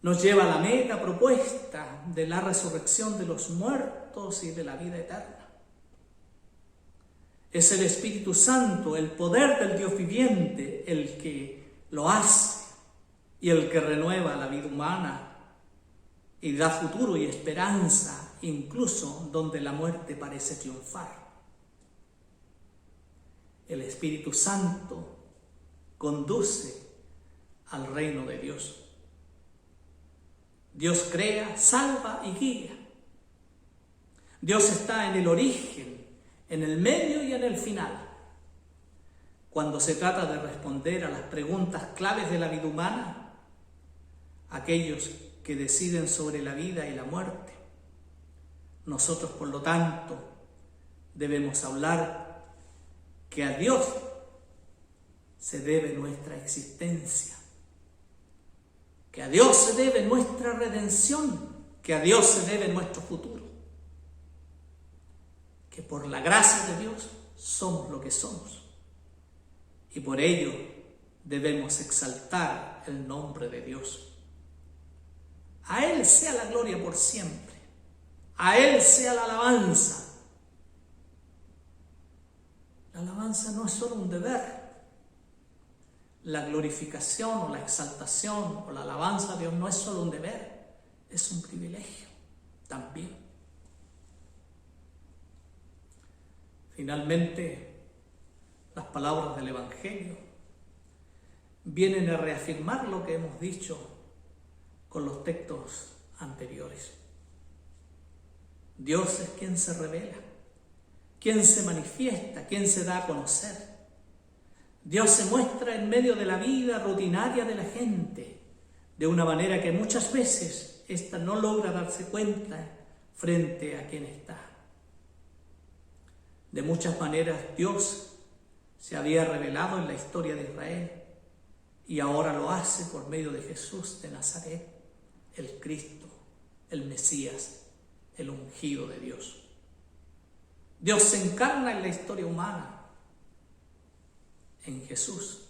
nos lleva a la meta propuesta de la resurrección de los muertos y de la vida eterna. Es el Espíritu Santo, el poder del Dios viviente, el que lo hace y el que renueva la vida humana y da futuro y esperanza, incluso donde la muerte parece triunfar. El Espíritu Santo conduce al reino de Dios. Dios crea, salva y guía. Dios está en el origen, en el medio y en el final. Cuando se trata de responder a las preguntas claves de la vida humana, aquellos que deciden sobre la vida y la muerte, nosotros, por lo tanto, debemos hablar que a Dios se debe nuestra existencia, que a Dios se debe nuestra redención, que a Dios se debe nuestro futuro, que por la gracia de Dios somos lo que somos y por ello debemos exaltar el nombre de Dios. A Él sea la gloria por siempre, a Él sea la alabanza. La alabanza no es solo un deber. La glorificación o la exaltación o la alabanza a Dios no es solo un deber, es un privilegio también. Finalmente, las palabras del Evangelio vienen a reafirmar lo que hemos dicho con los textos anteriores. Dios es quien se revela, quien se manifiesta, quien se da a conocer. Dios se muestra en medio de la vida rutinaria de la gente, de una manera que muchas veces ésta no logra darse cuenta frente a quien está. De muchas maneras Dios se había revelado en la historia de Israel y ahora lo hace por medio de Jesús de Nazaret, el Cristo, el Mesías, el ungido de Dios. Dios se encarna en la historia humana, en Jesús.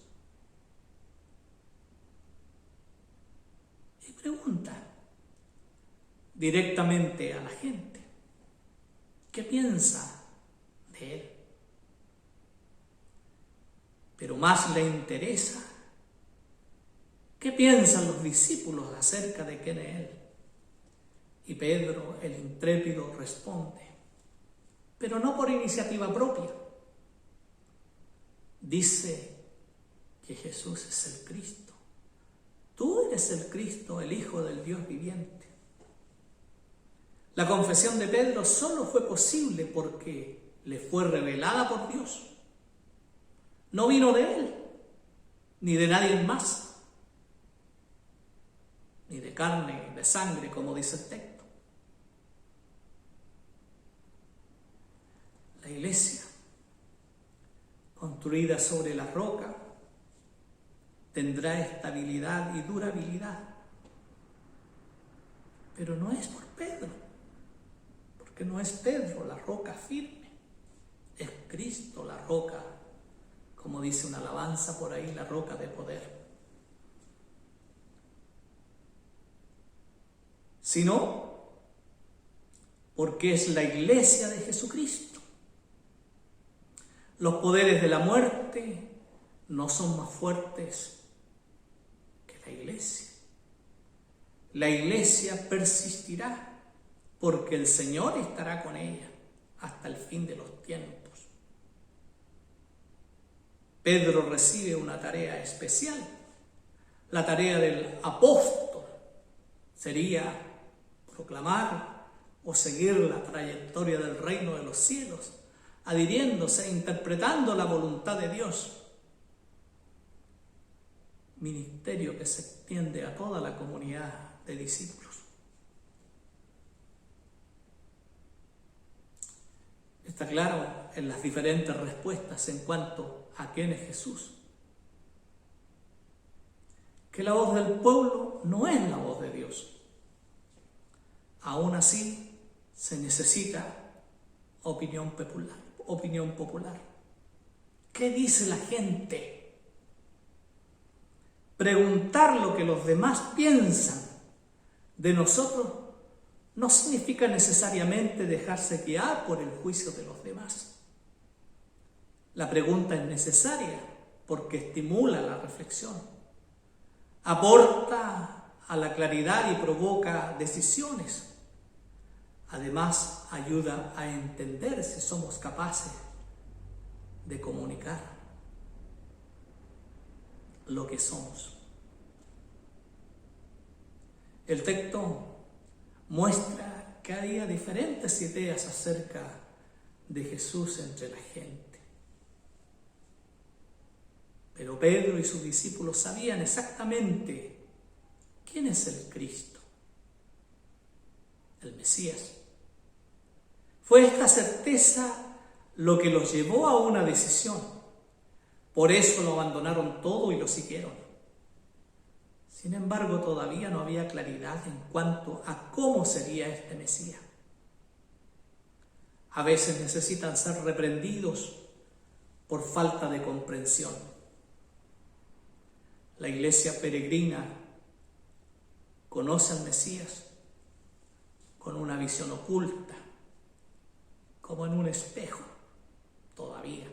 Y pregunta directamente a la gente, ¿qué piensa de Él? Pero más le interesa, ¿qué piensan los discípulos acerca de quién es Él? Y Pedro, el intrépido, responde, pero no por iniciativa propia. Dice que Jesús es el Cristo. tú eres el Cristo, el Hijo del Dios viviente. La confesión de Pedro solo fue posible porque le fue revelada por Dios. No vino de él, ni de nadie más, ni de carne, de sangre, como dice el texto. La iglesia, construida sobre la roca, tendrá estabilidad y durabilidad. Pero no es por Pedro, porque no es Pedro la roca firme, es Cristo la roca, como dice una alabanza por ahí, la roca de poder. Sino porque es la iglesia de Jesucristo. Los poderes de la muerte no son más fuertes que la iglesia. La iglesia persistirá porque el Señor estará con ella hasta el fin de los tiempos. Pedro recibe una tarea especial. La tarea del apóstol sería proclamar o seguir la trayectoria del reino de los cielos, adhiriéndose e interpretando la voluntad de Dios. Ministerio que se extiende a toda la comunidad de discípulos. Está claro en las diferentes respuestas en cuanto a quién es Jesús, que la voz del pueblo no es la voz de Dios. Aún así, se necesita opinión popular. ¿Qué dice la gente? Preguntar lo que los demás piensan de nosotros no significa necesariamente dejarse guiar por el juicio de los demás. La pregunta es necesaria porque estimula la reflexión, aporta a la claridad y provoca decisiones. Además, ayuda a entender si somos capaces de comunicar lo que somos. El texto muestra que había diferentes ideas acerca de Jesús entre la gente. Pero Pedro y sus discípulos sabían exactamente quién es el Cristo, el Mesías. Fue esta certeza lo que los llevó a una decisión. Por eso lo abandonaron todo y lo siguieron. Sin embargo, todavía no había claridad en cuanto a cómo sería este Mesías. A veces necesitan ser reprendidos por falta de comprensión. La iglesia peregrina conoce al Mesías con una visión oculta, como en un espejo, todavía.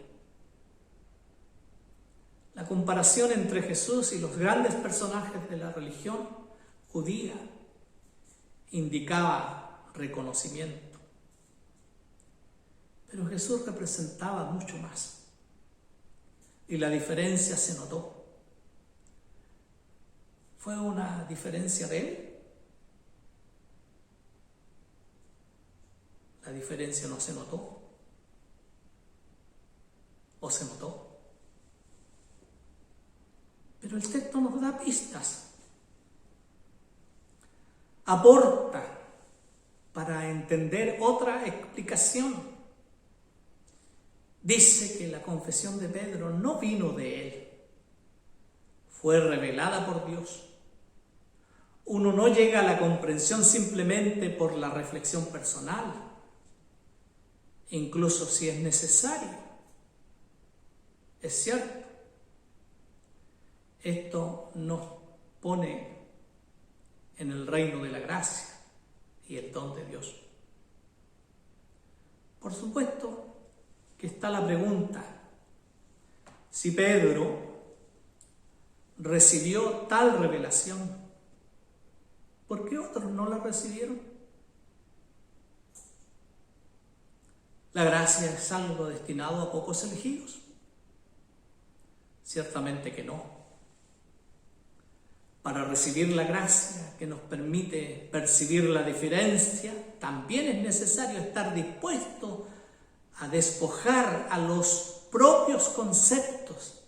La comparación entre Jesús y los grandes personajes de la religión judía indicaba reconocimiento. Pero Jesús representaba mucho más. Y la diferencia se notó. ¿Fue una diferencia de él? La diferencia no se notó. ¿O se notó? Pero el texto nos da pistas. Aporta para entender otra explicación. Dice que la confesión de Pedro no vino de él. Fue revelada por Dios. Uno no llega a la comprensión simplemente por la reflexión personal, incluso si es necesario. Es cierto. Esto nos pone en el reino de la gracia y el don de Dios. Por supuesto que está la pregunta, si Pedro recibió tal revelación, ¿por qué otros no la recibieron? ¿La gracia es algo destinado a pocos elegidos? Ciertamente que no. Para recibir la gracia que nos permite percibir la diferencia, también es necesario estar dispuesto a despojar a los propios conceptos,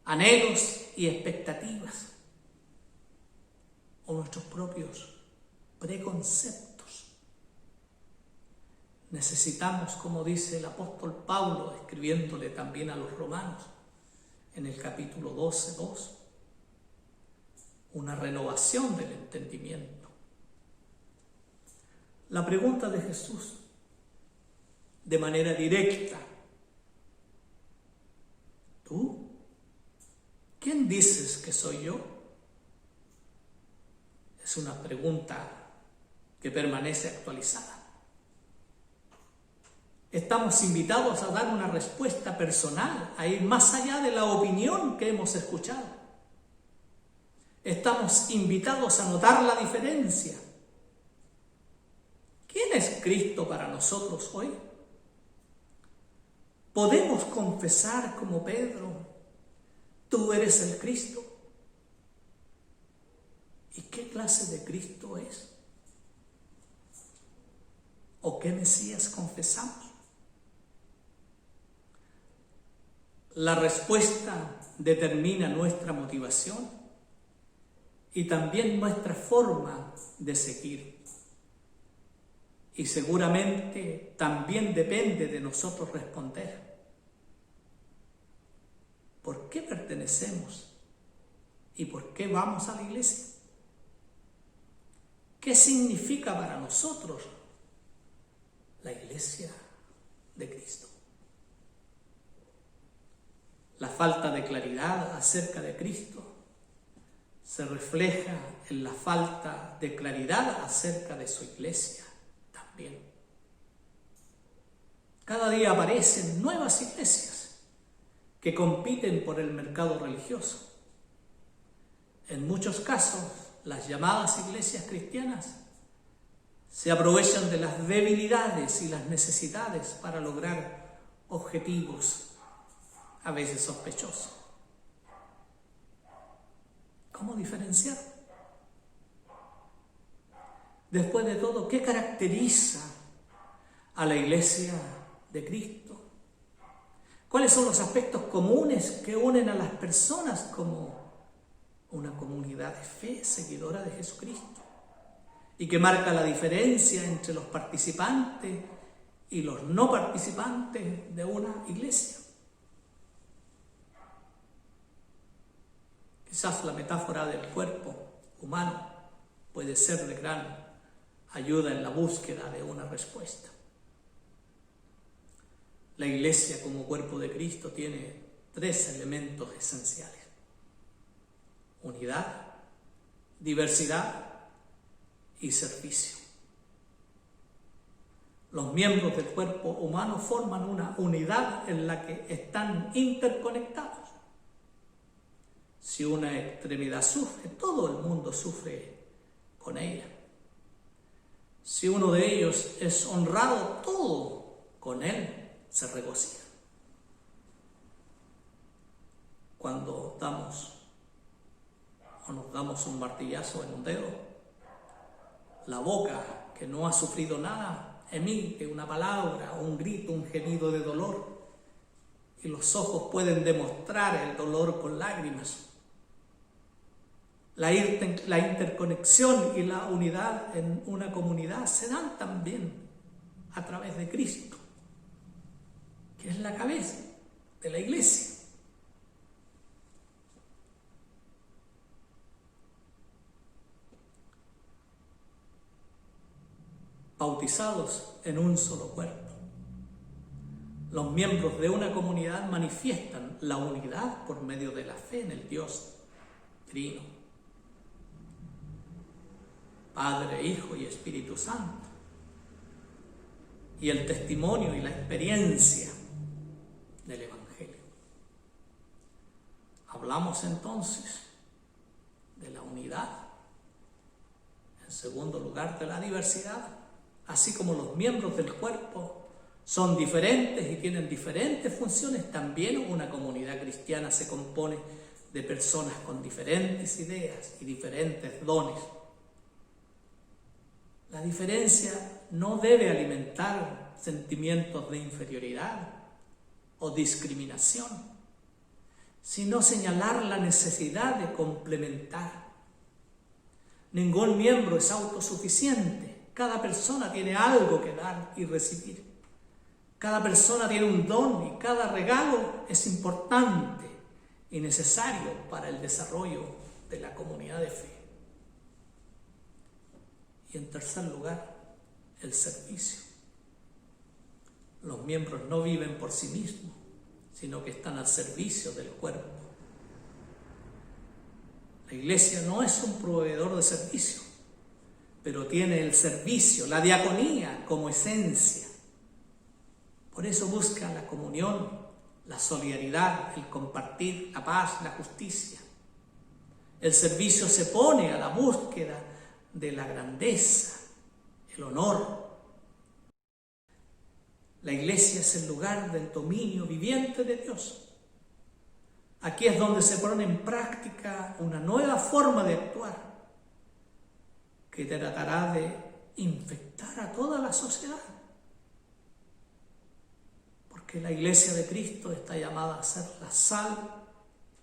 anhelos y expectativas, o nuestros propios preconceptos. Necesitamos, como dice el apóstol Pablo, escribiéndole también a los romanos, en el capítulo 12:2, una renovación del entendimiento. La pregunta de Jesús, de manera directa: ¿tú? ¿Quién dices que soy yo? Es una pregunta que permanece actualizada. Estamos invitados a dar una respuesta personal, a ir más allá de la opinión que hemos escuchado. Estamos invitados a notar la diferencia. ¿Quién es Cristo para nosotros hoy? ¿Podemos confesar como Pedro: tú eres el Cristo? ¿Y qué clase de Cristo es? ¿O qué Mesías confesamos? La respuesta determina nuestra motivación y también nuestra forma de seguir. Y seguramente también depende de nosotros responder. ¿Por qué pertenecemos? ¿Y por qué vamos a la iglesia? ¿Qué significa para nosotros la iglesia de Cristo? La falta de claridad acerca de Cristo se refleja en la falta de claridad acerca de su iglesia también. Cada día aparecen nuevas iglesias que compiten por el mercado religioso. En muchos casos, las llamadas iglesias cristianas se aprovechan de las debilidades y las necesidades para lograr objetivos a veces sospechosos. ¿Cómo diferenciar? Después de todo, ¿qué caracteriza a la iglesia de Cristo? ¿Cuáles son los aspectos comunes que unen a las personas como una comunidad de fe seguidora de Jesucristo y que marca la diferencia entre los participantes y los no participantes de una iglesia? Quizás la metáfora del cuerpo humano puede ser de gran ayuda en la búsqueda de una respuesta. La iglesia como cuerpo de Cristo tiene 3 elementos esenciales: unidad, diversidad y servicio. Los miembros del cuerpo humano forman una unidad en la que están interconectados. Si una extremidad sufre, todo el mundo sufre con ella. Si uno de ellos es honrado, todo con él se regocija. Cuando nos damos un martillazo en un dedo, la boca, que no ha sufrido nada, emite una palabra, un grito, un gemido de dolor, y los ojos pueden demostrar el dolor con lágrimas. La interconexión y la unidad en una comunidad se dan también a través de Cristo, que es la cabeza de la iglesia. Bautizados en un solo cuerpo, los miembros de una comunidad manifiestan la unidad por medio de la fe en el Dios Trino, Padre, Hijo y Espíritu Santo, y el testimonio y la experiencia del Evangelio. Hablamos entonces de la unidad, en segundo lugar de la diversidad. Así como los miembros del cuerpo son diferentes y tienen diferentes funciones, también una comunidad cristiana se compone de personas con diferentes ideas y diferentes dones. La diferencia no debe alimentar sentimientos de inferioridad o discriminación, sino señalar la necesidad de complementar. Ningún miembro es autosuficiente. Cada persona tiene algo que dar y recibir. Cada persona tiene un don y cada regalo es importante y necesario para el desarrollo de la comunidad de fe. Y en tercer lugar, el servicio. Los miembros no viven por sí mismos, sino que están al servicio del cuerpo. La iglesia no es un proveedor de servicio, pero tiene el servicio, la diaconía como esencia. Por eso busca la comunión, la solidaridad, el compartir, la paz, la justicia. El servicio se pone a la búsqueda de la grandeza, el honor. La iglesia es el lugar del dominio viviente de Dios. Aquí es donde se pone en práctica una nueva forma de actuar que tratará de infectar a toda la sociedad. Porque la iglesia de Cristo está llamada a ser la sal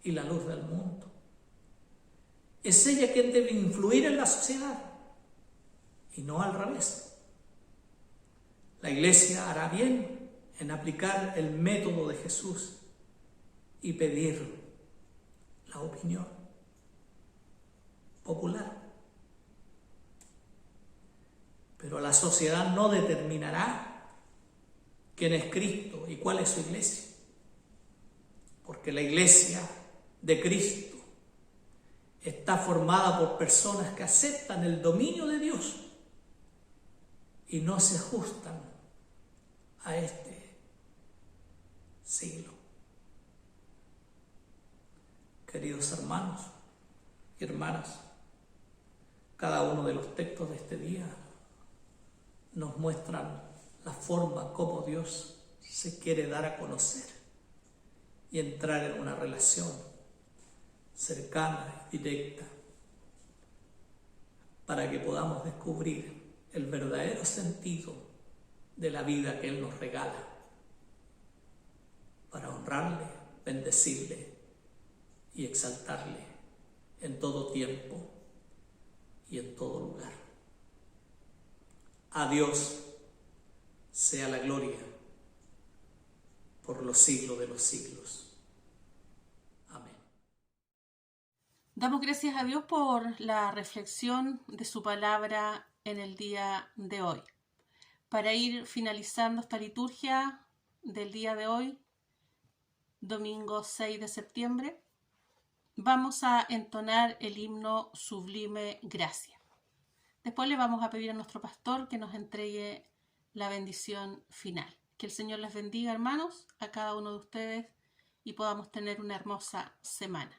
y la luz del mundo. Es ella quien debe influir en la sociedad y no al revés. La iglesia hará bien en aplicar el método de Jesús y pedir la opinión popular. Pero la sociedad no determinará quién es Cristo y cuál es su iglesia. Porque la iglesia de Cristo está formada por personas que aceptan el dominio de Dios y no se ajustan a este siglo. Queridos hermanos y hermanas, cada uno de los textos de este día nos muestran la forma como Dios se quiere dar a conocer y entrar en una relación cercana y directa para que podamos descubrir el verdadero sentido de la vida que Él nos regala, para honrarle, bendecirle y exaltarle en todo tiempo y en todo lugar. A Dios sea la gloria por los siglos de los siglos. Amén. Damos gracias a Dios por la reflexión de su palabra en el día de hoy. Para ir finalizando esta liturgia del día de hoy, domingo 6 de septiembre, vamos a entonar el himno Sublime Gracia. Después le vamos a pedir a nuestro pastor que nos entregue la bendición final. Que el Señor les bendiga, hermanos, a cada uno de ustedes y podamos tener una hermosa semana.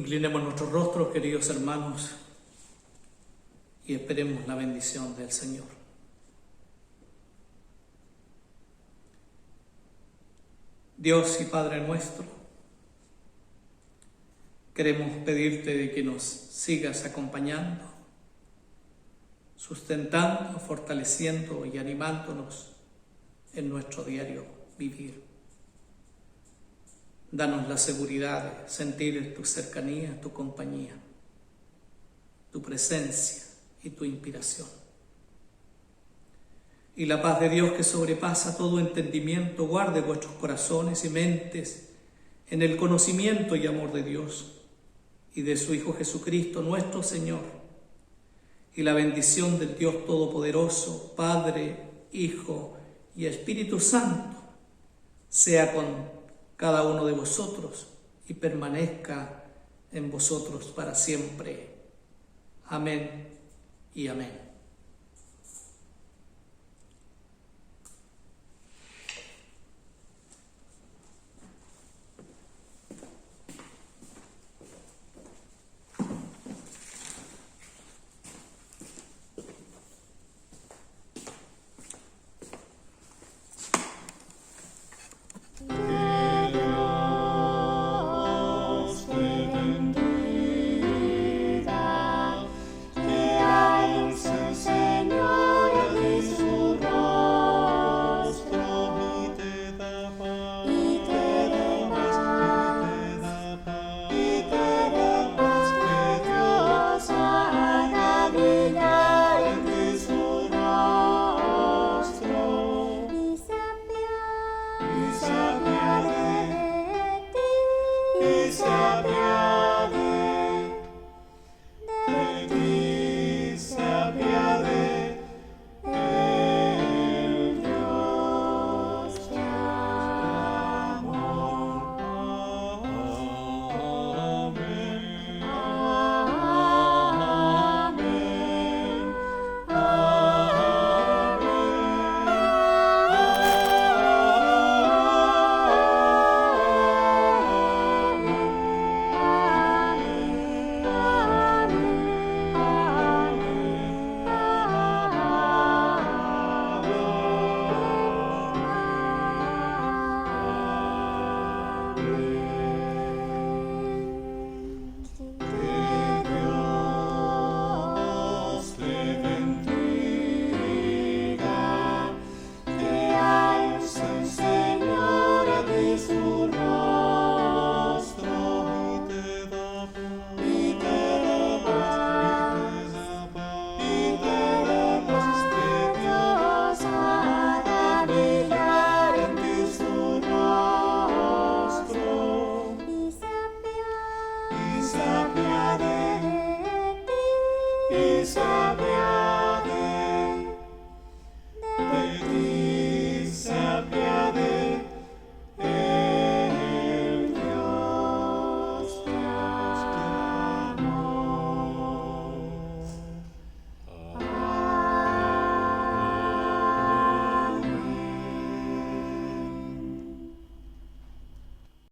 Inclinemos nuestros rostros, queridos hermanos, y esperemos la bendición del Señor. Dios y Padre nuestro, queremos pedirte de que nos sigas acompañando, sustentando, fortaleciendo y animándonos en nuestro diario vivir. Danos la seguridad de sentir tu cercanía, tu compañía, tu presencia y tu inspiración. Y la paz de Dios, que sobrepasa todo entendimiento, guarde vuestros corazones y mentes en el conocimiento y amor de Dios y de su Hijo Jesucristo, nuestro Señor. Y la bendición del Dios Todopoderoso, Padre, Hijo y Espíritu Santo, sea con cada uno de vosotros y permanezca en vosotros para siempre. Amén y amén.